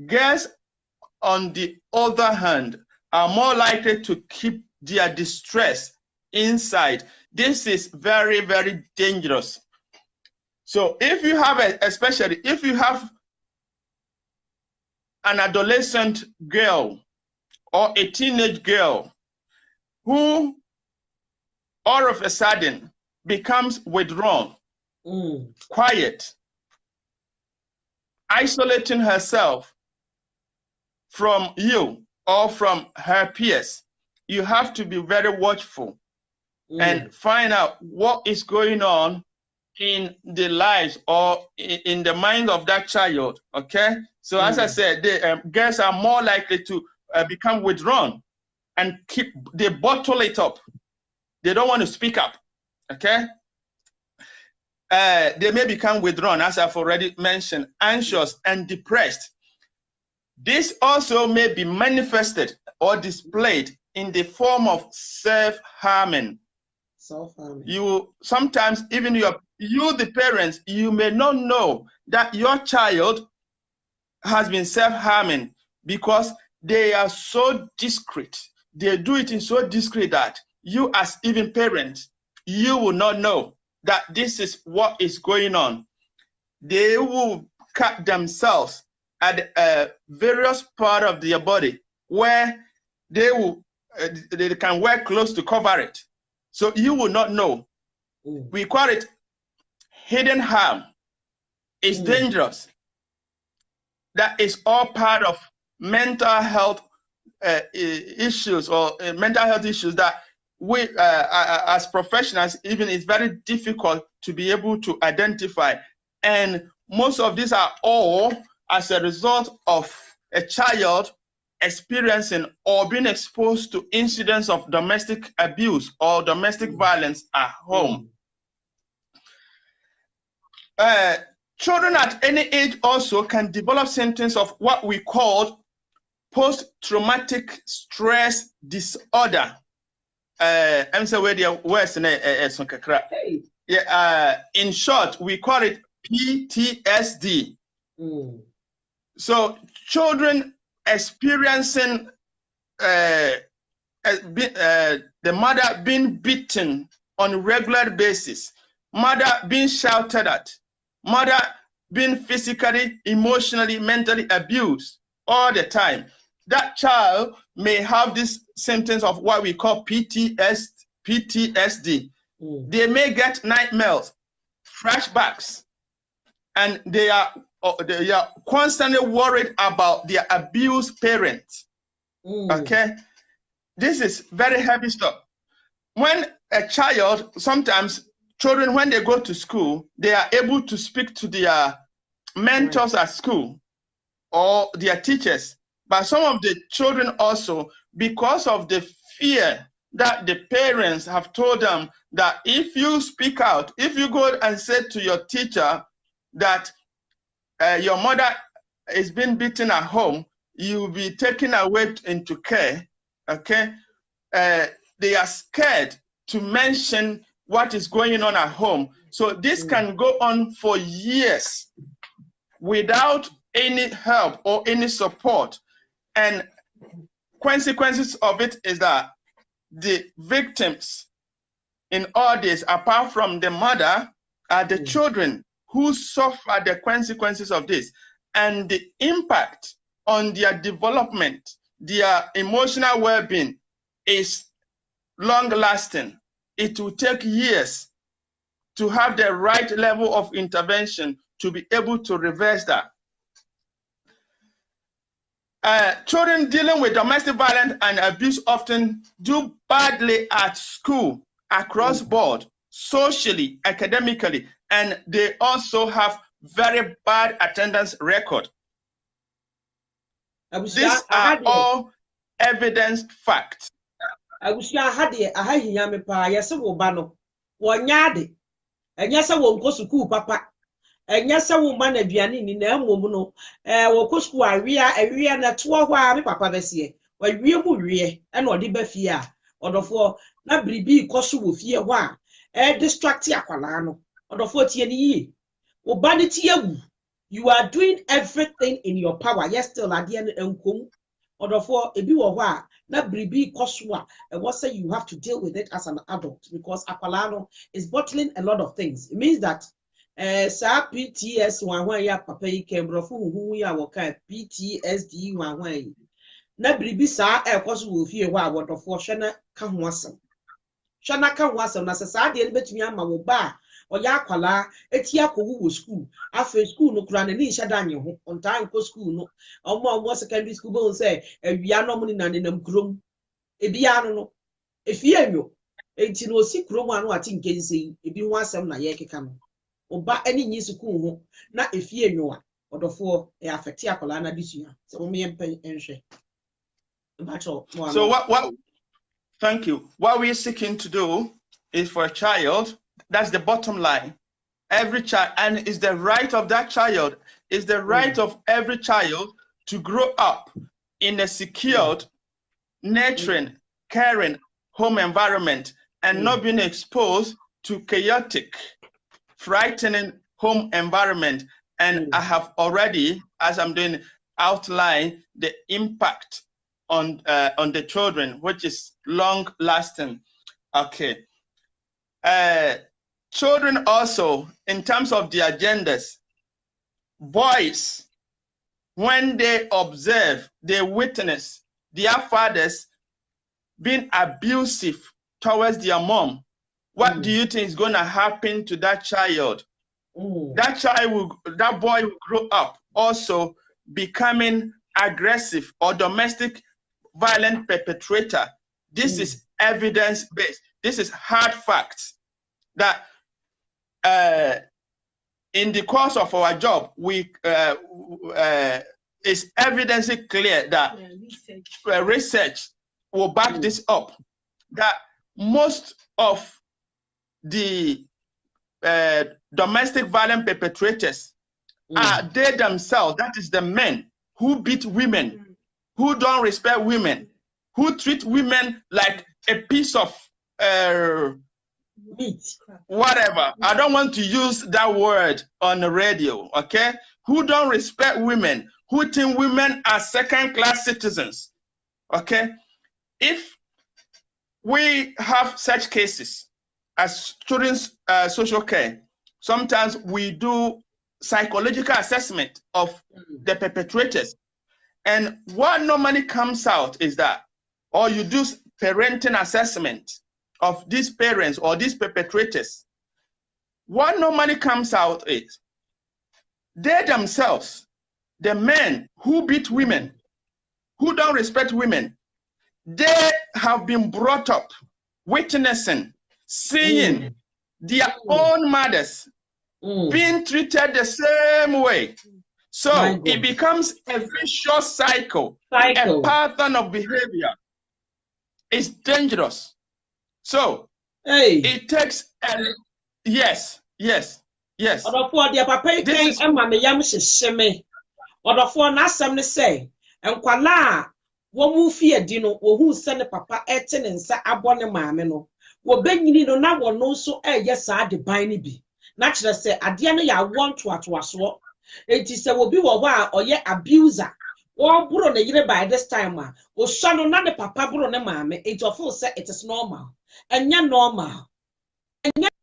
Girls, on the other hand, are more likely to keep their distress inside. This is very, very dangerous. So if you have, especially if you have an adolescent girl or a teenage girl who all of a sudden becomes withdrawn, quiet, isolating herself from you or from her peers, you have to be very watchful and find out what is going on in the lives or in the mind of that child. Okay, so as I said, girls are more likely to become withdrawn and they bottle it up. They don't want to speak up. Okay, they may become withdrawn, as I've already mentioned, anxious and depressed. This also may be manifested or displayed in the form of self-harming. You sometimes, even the parents, you may not know that your child has been self-harming because they are so discreet. They do it in so discreet that you, as even parents, you will not know that this is what is going on. They will cut themselves at various part of their body where they can wear clothes to cover it. So you will not know. We call it hidden harm. It's dangerous. That is all part of mental health issues or mental health issues that we, as professionals, even it's very difficult to be able to identify. And most of these are all as a result of a child experiencing or being exposed to incidents of domestic abuse or domestic violence at home. Children at any age also can develop symptoms of what we call post-traumatic stress disorder. In short, we call it PTSD. So children experiencing the mother being beaten on a regular basis, mother being shouted at, mother being physically, emotionally, mentally abused all the time. That child may have these symptoms of what we call PTSD. They may get nightmares, flashbacks, and they are constantly worried about their abused parents. Okay, this is very heavy stuff. When a child, sometimes children, when they go to school, they are able to speak to their mentors at school or their teachers. But some of the children also, because of the fear that the parents have told them that if you speak out, if you go and say to your teacher that your mother is being beaten at home, you will be taken away into care, okay? They are scared to mention what is going on at home. So this can go on for years without any help or any support. And consequences of it is that the victims in all this, apart from the mother, are the children who suffer the consequences of this. And the impact on their development, their emotional well-being is long-lasting. It will take years to have the right level of intervention to be able to reverse that. Children dealing with domestic violence and abuse often do badly at school, across board, socially, academically, and they also have very bad attendance record. These are all evidenced facts. Enya se wo ma na aduane ni na emom no wo ko school awia na to ho a me papa besie wa wie mu wie e na odi ba fie a odofo na bribi koso wo fie ho a distract akwala no odofo tie ni yi wo ba ni tie wu. You are doing everything in your power, yes still ade en enkom odofo ebi wo ho a na bribi koso a e was say you have to deal with it as an adult because akwala no is bottling a lot of things. It means that sa PTS wanwan ya papa yi kembrofo hu ya woka PTSD wanwan yi na bribi sa ekoso wo fie ho a wodofo hwe na ka ho asem na sa de betumi ama wo ba oya akwala eti akowu wo school afa school no kura na ni nhada anye ho onta nko school no omo secondary school bo say awia no mo ni na nenam krom ebia no efie anwo enti no si krom anu ati nkense ebi ho asem na ye keka no oba any nyi sukuu ho na efie nyoa odofo e affect akola na disua so mo me mpen enhwe. So what thank you. What we're seeking to do is for a child, that's the bottom line. Every child, and it's the right of that child, it's the right of every child to grow up in a secured, nurturing, caring home environment and not being exposed to chaotic, frightening home environment. And I have already, as I'm doing, outlined the impact on the children, which is long lasting. Okay. Children also, in terms of their genders, boys, when they observe, they witness their fathers being abusive towards their mom, what do you think is going to happen to that child? That boy will grow up also becoming aggressive or domestic violent perpetrator. This is evidence-based. This is hard facts that in the course of our job, we is evidently clear that research will back this up, that most of the domestic violence perpetrators are they themselves, that is the men who beat women, who don't respect women, who treat women like a piece of whatever. I don't want to use that word on the radio, okay? Who don't respect women, who think women are second-class citizens, okay? If we have such cases as children's social care, sometimes we do psychological assessment of the perpetrators. And what normally comes out is that, or you do parenting assessment of these parents or these perpetrators, what normally comes out is they themselves, the men who beat women, who don't respect women, they have been brought up witnessing, seeing their own mothers being treated the same way. So it becomes a vicious cycle, a pattern of behavior. It's dangerous. So it takes yes. Odofo dia papa ken ema me yam hyehye odofo na asem ne say enkwala a wo mu fie di no wo hu se ne papa ete ne nsa abɔ ne maame no wo benyini no na wo no so eye saa de ban ne bi na kire se ade no ya want to atoaso enti se wo bi wo ho a oye abuser wo buro ne yire by this time a wo so no na ne papa buro ne maame enti ofo se it is normal enya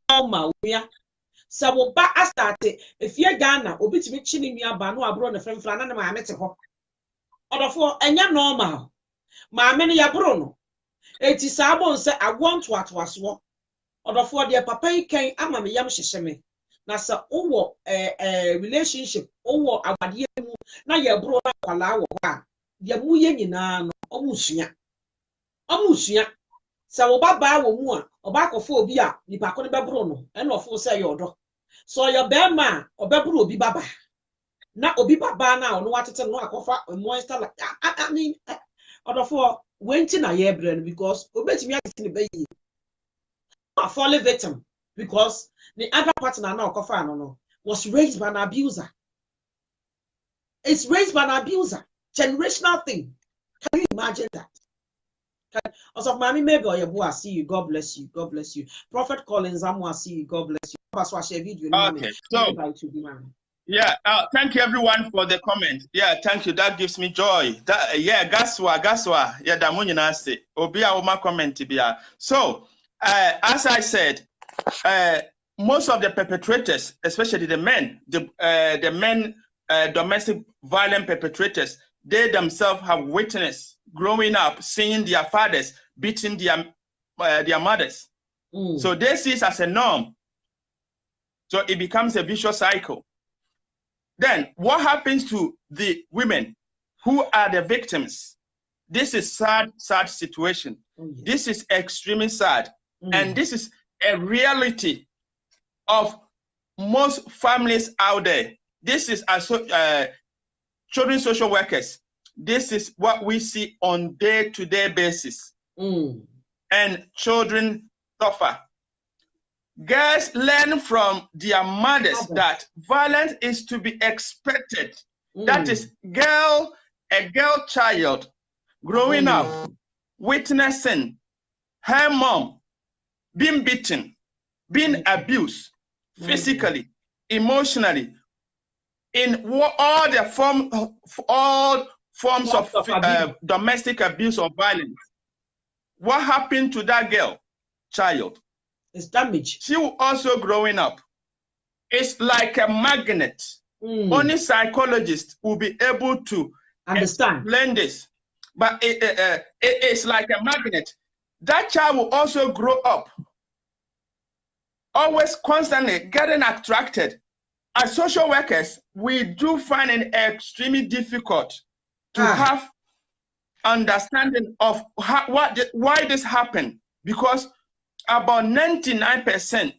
normal ya Sabo ba astate efie Ghana obitimi chini nua ba no abro ne fremfra na ne maame te ho odofo enya normal maame ne yabro no eti sabo nse I want to atoaso odofo de papa iken ama me yam hyehye me na sa owo relationship owo awade mu na yabro na kwala wo ha ye mu ye nyina no omusua sabo baba wo mu a oba akofo obi a nipa ko ne bebro no e no ofo se yodo so your bema obeburu obi baba na obi baba na ono watete no akofa monster like I mean odofo wenti na ye bre no because obetimi atete ne bayi a fall victim because the other partner na akofa no was raised by an abuser. It's raised by an abuser, generational thing. Can you imagine that? Also, mommy, maybe or your boy, I see you. God bless you. God bless you. Prophet Collins, I see you. God bless you. Okay, so yeah, thank you everyone for the comment. Yeah, thank you. That gives me joy. That Ghaswa. Yeah, that money nasty. Obia oma comment bia. So, as I said, most of the perpetrators, especially the men, domestic violent perpetrators, they themselves have witnessed growing up, seeing their fathers beating their mothers. So they see it as a norm. So it becomes a vicious cycle. Then what happens to the women who are the victims? This is sad situation. This is extremely sad. And this is a reality of most families out there, this is children's social workers. This is what we see on day-to-day basis. And children suffer. Girls learn from their mothers that violence is to be expected. That is a girl child growing up, witnessing her mom being beaten, being abused physically, emotionally, in all forms of domestic abuse or violence. What happened to that girl child? It's damage. She will also growing up. It's like a magnet. Only psychologists will be able to explain this. But it's like a magnet. That child will also grow up, always constantly getting attracted. As social workers, we do find it extremely difficult to have understanding of why this happened, because about 99%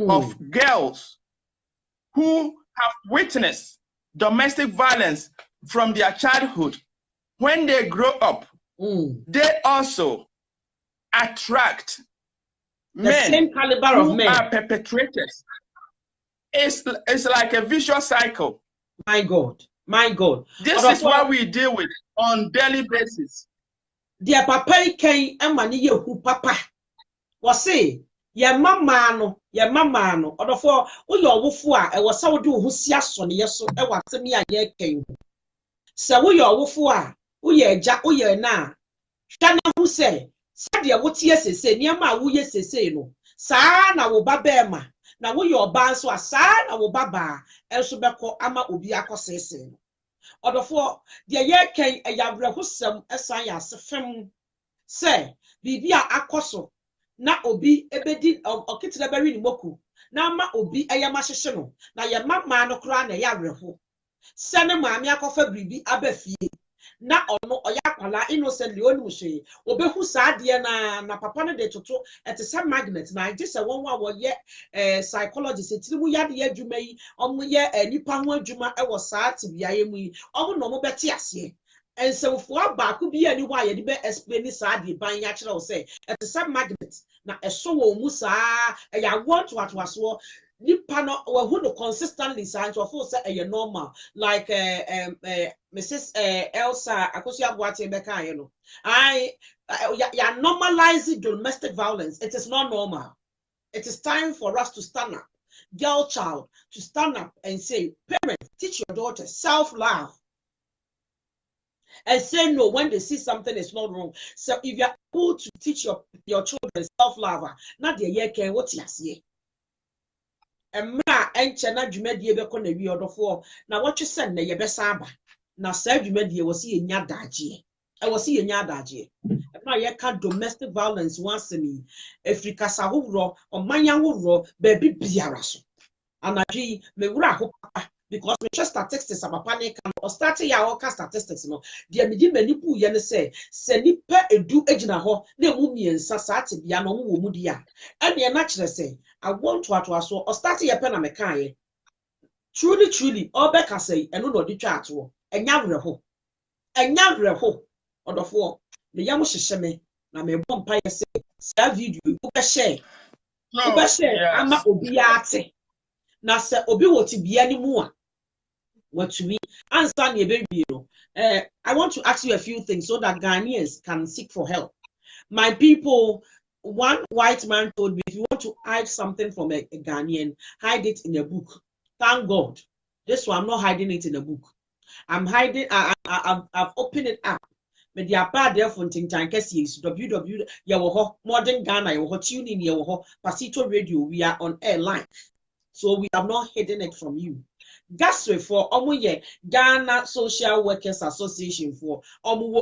of girls who have witnessed domestic violence from their childhood, when they grow up, they also attract the same caliber of men who are perpetrators. It's like a vicious cycle. My God. This is what we deal with on daily basis. Dear papa can amani yehu papa. Wase ye mama no odofo wo ye owofo a e wose wo de wo si aso ne yeso e wasemi a ye kan. Se wo ye owofo a wo ye agya wo ye na hwa na hu se de wo tie sese niam a wo ye sese no saa na wo baba ma na wo ye oba nso a saa na wo baba enso beko ama obi akosese no odofo de ye kan ayabre hosem esan ya sefem se bibia akoso na obi ebedi okitire beri ni moku na ma obi eyama hyehye no na ye mama no kra na ya werefo se ne maami akofa bibi abafie na ono oyakwala innocently onu hwe obehu saade na papa no de toto etese magnet na ije se won wa wo ye psychologist etirimu yade adwuma yi omo ye nipa ho adwuma e wo saate biaye mu yi omo no mo bete ase ensefo abaako bi ani wa ye de be explain saade ban ya kire wo se etese magnet na eso wo mu saa e ya want to atwaso nipa no who no consistently sign to feel say a normal like Mrs. Elsie akosia boate beka ye no ya normalize domestic violence. It is not normal. It is time for us to stand up, girl child, to stand up and say, parents, teach your daughter self-love and say no when they see something is not wrong. So if you are able to teach your children self-love, not the year can what you see. Emra enche na dwumadie beko na wi odofo na what you send na ye besa aba na sa dwumadie wosi enya daje wosi enya daje emra ye ka domestic violence wansemi Africa sa howro omanya howro ba biara so anadwi me wura ho papa because me statistics abapa ne kan o start ya o ka statistics no de me di mani bu ye ne se nipa edu egina ho na emu miensa sa ate bia no wo mu dia ene na kire se I want to aso or start your pen and mekai. Truly, all back I say, and no di chat wo. Enya werho. Or the four. The young sheme na me bon pa say. Sa video you share. You share. Ama obi ate. Na se obi woti bia ni mu a. What to me? Answer me baby no. I want to ask you a few things so that Ghanaians can seek for help. My people. One white man told me, if you want to hide something from a Ghanaian, hide it in a book. Thank God. This one, I'm not hiding it in a book. I'm hiding, I've opened it up. But the apart there from think tank is www. Modern Ghana, tune in Pasito Radio. We are on air live. So we have not hidden it from you. Ghaswa for Ghana Social Workers Association for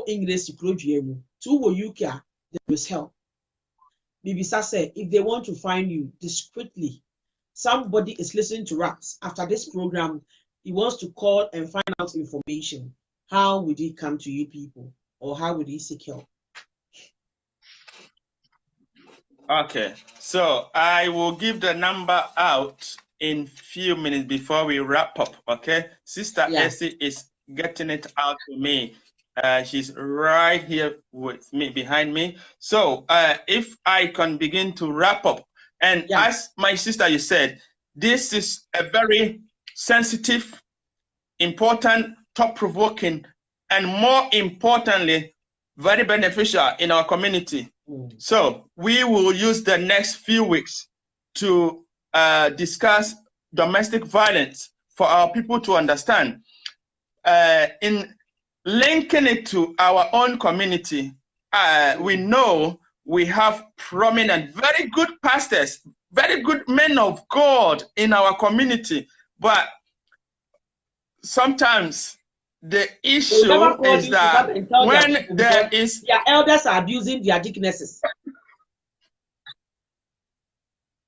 English to 2 UK. There is help. Bibisa said, if they want to find you discreetly, somebody is listening to us after this program, he wants to call and find out information. How would he come to you people? Or how would he seek help? Okay, so I will give the number out in few minutes before we wrap up, okay? Sister Elsie is getting it out to me. She's right here with me, behind me. So if I can begin to wrap up, and as my sister, you said, this is a very sensitive, important, thought-provoking, and more importantly, very beneficial in our community. So we will use the next few weeks to discuss domestic violence for our people to understand. In linking it to our own community, we know we have prominent, very good pastors, very good men of God in our community, but sometimes the issue is that when there is their elders are abusing their deaconesses.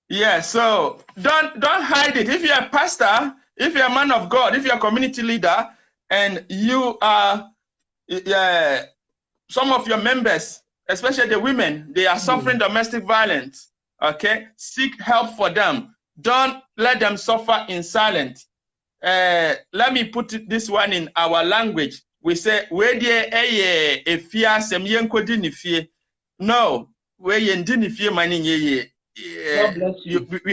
Yeah, so don't hide it. If you're a pastor, if you're a man of God, if you're a community leader, and you are some of your members, especially the women, they are suffering domestic violence. Okay, seek help for them. Don't let them suffer in silence. Let me put this one in our language. We say, no, we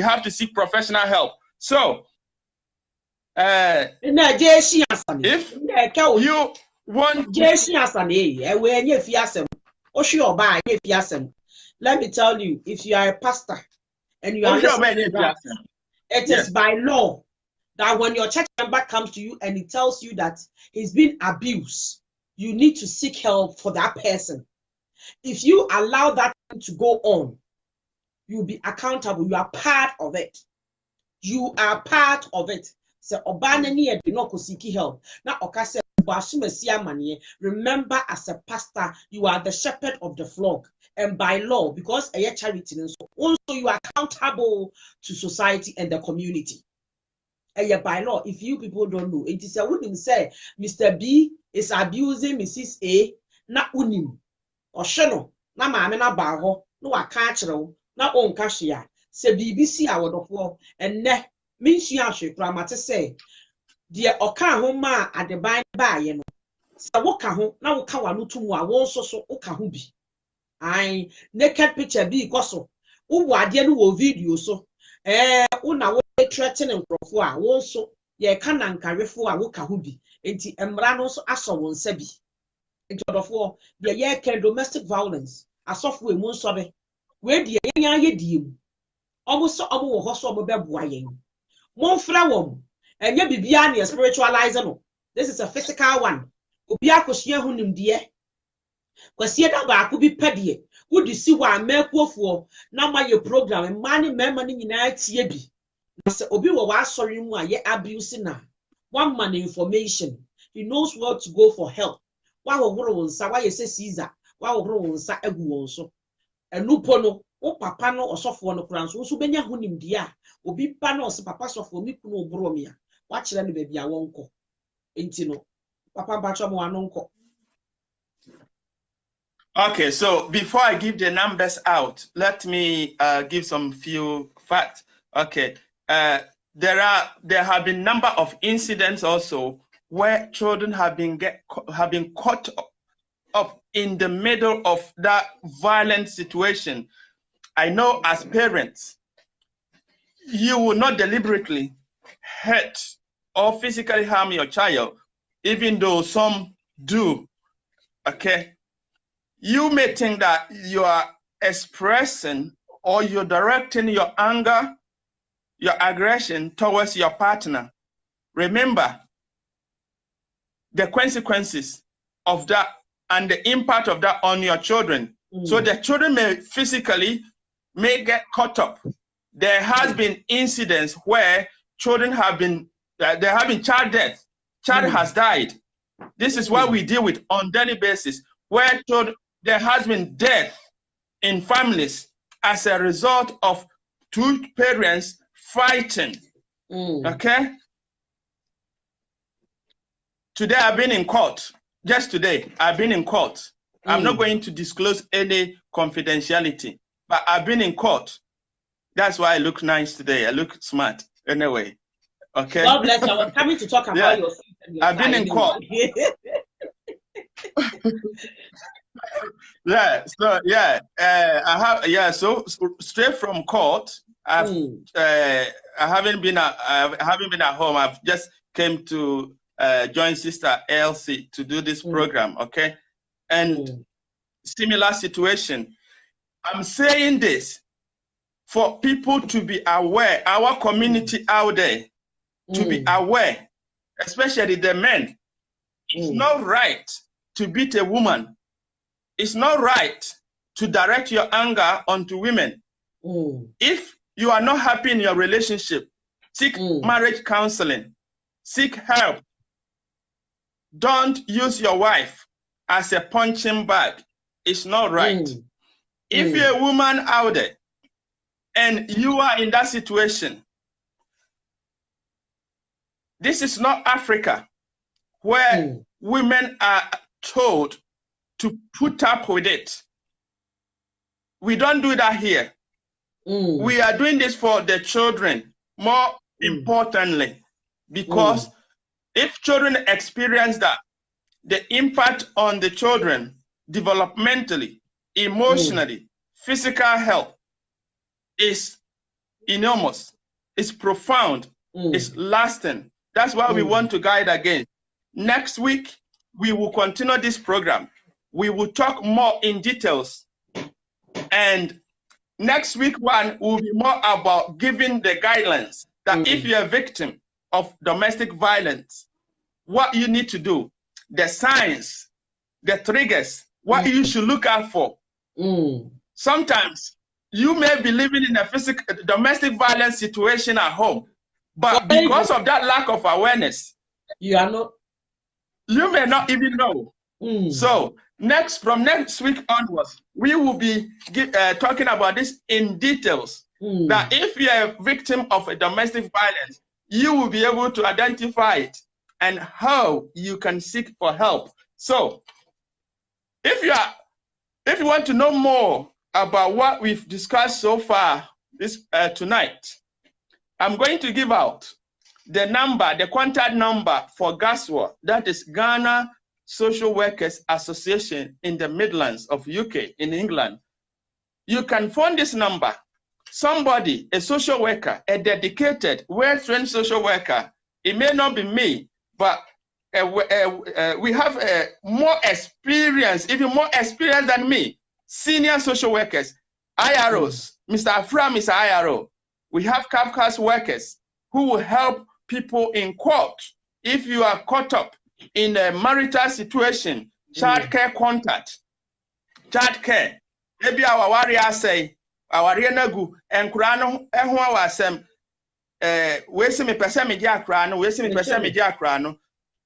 have to seek professional help. So, if you want, let me tell you, if you are a pastor and you are it is by law that when your church member comes to you and he tells you that he's been abused, you need to seek help for that person. If you allow that to go on, you'll be accountable. You are part of it. You are part of it. So Obanani do not seek help. Now Okase remember, as a pastor, you are the shepherd of the flock. And by law, because a charity, also you are accountable to society and the community. And by law, if you people don't know, it is a woman say Mr. B is abusing Mrs. A, na unim or shano, na mama na baho, no a catcher, na on cashier, say BBC I would of war, and ne means you actually grammar say, dear Oka homa at the by you know. So what can now Kawamu to more, won't so Okahubi. I naked picture be gossip. Uwa dear video so. Una threatening profua also ye can carry for a woka hubi enti emrano so aso won sabi into of war the ye can domestic violence asofo emu sobe we de yen ye diem almost omo wo ho so omo beboa yen mon fra wom enye bibia na spiritualize no. This is a physical one. Obi akosua hunim de kwasie da ba ko bi pede wodi si wa mekuofo na ma ye program mani mema ni nyina tie bi. Obi wa sorry mu a ye abuse na one man information, he knows where to go for help. Wa wo horo wonsa wa ye se Caesar wa wo horo wonsa agu won so enupo no o papa no osofo no kran so benya hunim dia obi pa no so papa sofo mi kunu obro mi a wa kire no ba bia wonko enti no papa ba cho mo anonko. Okay, so before I give the numbers out, let me give some few facts. Okay, there have been number of incidents also where children have been caught up in the middle of that violent situation. I know as parents, you will not deliberately hurt or physically harm your child, even though some do. Okay. You may think that you are expressing or you're directing your anger, your aggression towards your partner. Remember the consequences of that and the impact of that on your children. So the children may get caught up. There has been incidents where children have been, there have been child death. Child has died. This is what we deal with on daily basis, where there has been death in families as a result of two parents fighting. Okay? Today I've been in court. Just today, I've been in court. I'm not going to disclose any confidentiality, but I've been in court. That's why I look nice today. I look smart. Anyway, okay. God bless you. I was coming to talk about your seat and your I've been in court. Yeah, so yeah, I have so straight from court. I haven't been at home. I've just came to join Sister Elsie to do this program. Okay, and similar situation. I'm saying this for people to be aware, our community out there to be aware, especially the men. It's not right to beat a woman. It's not right to direct your anger onto women. If you are not happy in your relationship, seek marriage counseling, seek help. Don't use your wife as a punching bag. It's not right. If you're a woman out there and you are in that situation, this is not Africa where women are told to put up with it. We don't do that here. We are doing this for the children, more importantly, because if children experience that, the impact on the children developmentally, emotionally, physical health is enormous, it's profound, it's lasting. That's why we want to guide again. Next week, we will continue this program. We will talk more in details. And next week one will be more about giving the guidelines that if you're a victim of domestic violence, what you need to do, the signs, the triggers, what you should look out for. Sometimes you may be living in a domestic violence situation at home, but because of that lack of awareness, you may not even know. So from next week onwards, we will be talking about this in details. That if you're a victim of a domestic violence, you will be able to identify it and how you can seek for help. So if you want to know more about what we've discussed so far tonight, I'm going to give out the contact number for Ghaswa, that is Ghana Social Workers Association in the Midlands of UK, in England. You can phone this number. Somebody, a social worker, a dedicated, well-trained social worker, it may not be me, but we have more experience, even more experience than me, senior social workers, IROs, Mr. Afram is IRO. We have Kafka's workers who will help people in court if you are caught up in a marital situation, child care contact, child care. Maybe our warrior say, our renagu and krano ehwa wasem we see me pese me dia krano, we see me pese me dia krano.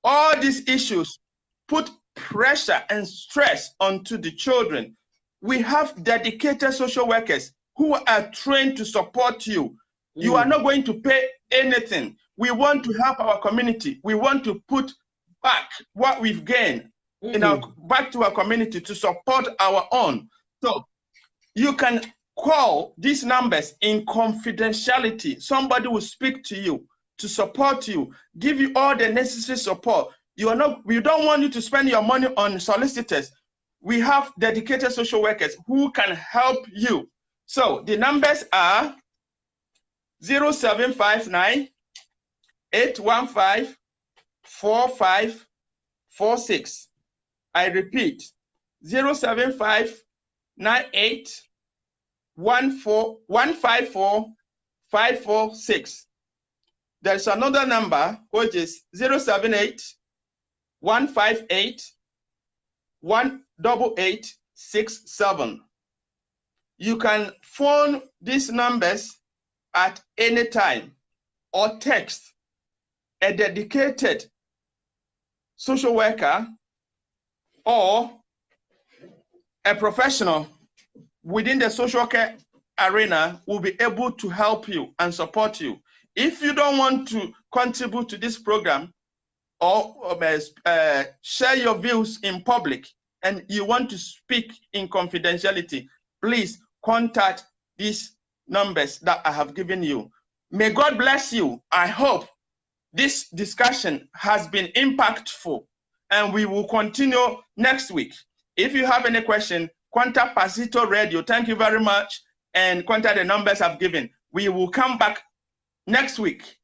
All these issues put pressure and stress onto the children. We have dedicated social workers who are trained to support you. You are not going to pay anything. We want to help our community. We want to put back what we've gained back to our community to support our own. So you can call these numbers in confidentiality. Somebody will speak to you to support you, give you all the necessary support. We don't want you to spend your money on solicitors. We have dedicated social workers who can help you. So the numbers are 0759 815 4546. I repeat, 07598 154 546. There's another number which is 078 158 18867. You can phone these numbers at any time or text a dedicated social worker or a professional within the social care arena will be able to help you and support you. If you don't want to contribute to this program or share your views in public and you want to speak in confidentiality, please contact these numbers that I have given you. May God bless you. I hope this discussion has been impactful, and we will continue next week. If you have any question, contact Pasito Radio. Thank you very much, and contact the numbers I've given. We will come back next week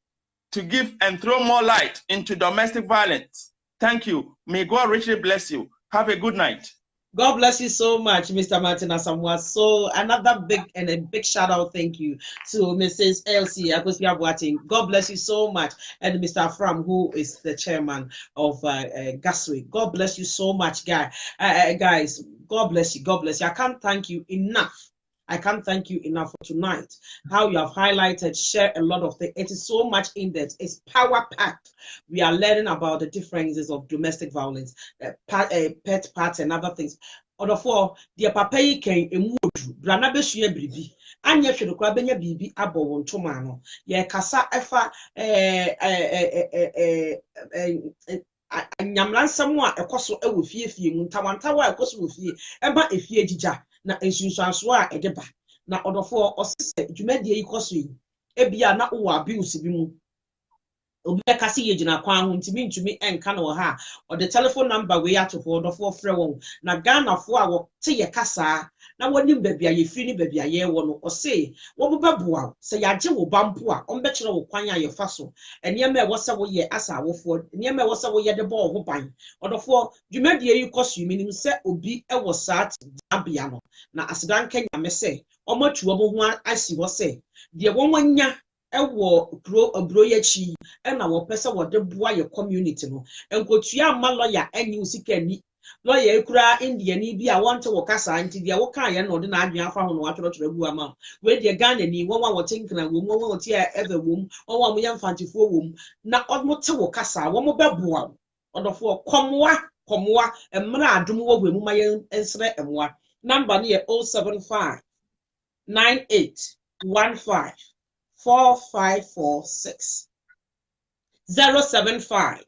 to give and throw more light into domestic violence. Thank you. May God richly bless you. Have a good night. God bless you so much, Mr. Martin Asamoah. So another big shout out, thank you to Mrs. Elsie Akwesi. God bless you so much, and Mr. Afram, who is the chairman of Ghaswa. God bless you so much, guys. God bless you. God bless you. I can't thank you enough. I can't thank you enough for tonight. How you have highlighted, share a lot of things. It is so much in depth. It's power packed. We are learning about the differences of domestic violence, pet parts, and other things. Other for the papa yi can emudu. Brana besua bribi. Anya hwede kwa benya bibi abo wonto ma no. Ye kasa efa anyamlansam a ekoso ewo fiefie mu ntawantawa ekoso wo fie eba efie jija na ensunsuanso a edeba na odofo osese dwumadie yi koso yi ebia na wo abuse bi mu obi kase ye gina kwan ho ntimi enka na wo ha o the telephone number we atofo odofo frɛ won na Ghana fo a wo te ye kasa na woni babia ye firi ni babia ye wo no o se wo beboa se yaje wo bampo a on be kire wo kwan a ye fa so eniyema e wo se wo ye asa awofo eniyema e wo se wo ye de bo ho ban odofo dwumadie yi koso mi nim se obi e wo saat abia no na asedan kenya me se omatuo bo ho asi wo se de wonwanya ewo bro yachi na wo pese wo de boa ye community no enkotua ma lawyer anyi usika ni lawyer ekura India ni bi a wonte wo kasa nti de wo kan ye no de na adwen afa ho no atwotro gu ama we de Ghana ni won wa wo tinkana wo mo wo tie ever wom won wa mo yamfantifo wom na odmo te wo kasa wo mo beboa odofo komwa emra adom wo hwemu ma ye ensre emwa number ni 075 9815 4546 075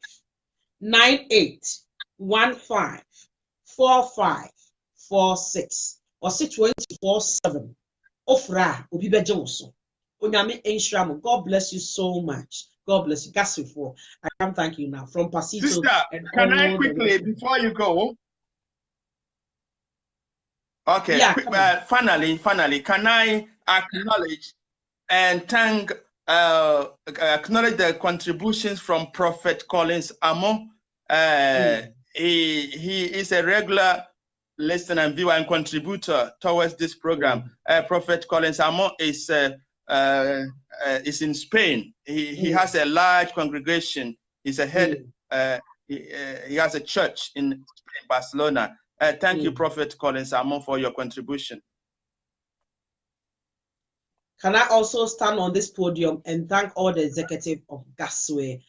9815 4546 or 24/7 ofra obi beje wo so onyame enshram. God bless you so much. God bless you. Ghaswa, I can thank you now from Pasito. Sister, can I quickly before you go? Okay, yeah, finally, can I acknowledge and thank, acknowledge the contributions from Prophet Collins Amo. He is a regular listener and viewer and contributor towards this program. Prophet Collins Amo is in Spain. He has a large congregation. He's a head. He has a church in Spain, Barcelona. Thank you, Prophet Collins Amo, for your contribution. Can I also stand on this podium and thank all the executive of Ghaswa?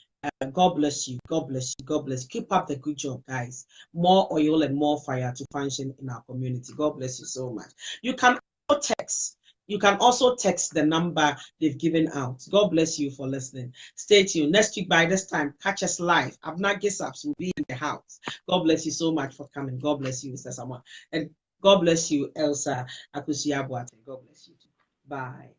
God bless you. God bless you. God bless you. Keep up the good job, guys. More oil and more fire to function in our community. God bless you so much. You can also text. You can also text the number they've given out. God bless you for listening. Stay tuned. Next week by this time, catch us live. Abna Gisaps will be in the house. God bless you so much for coming. God bless you, Mr. Asamoah. And God bless you, Elsa Akwesi. God bless you too. Bye.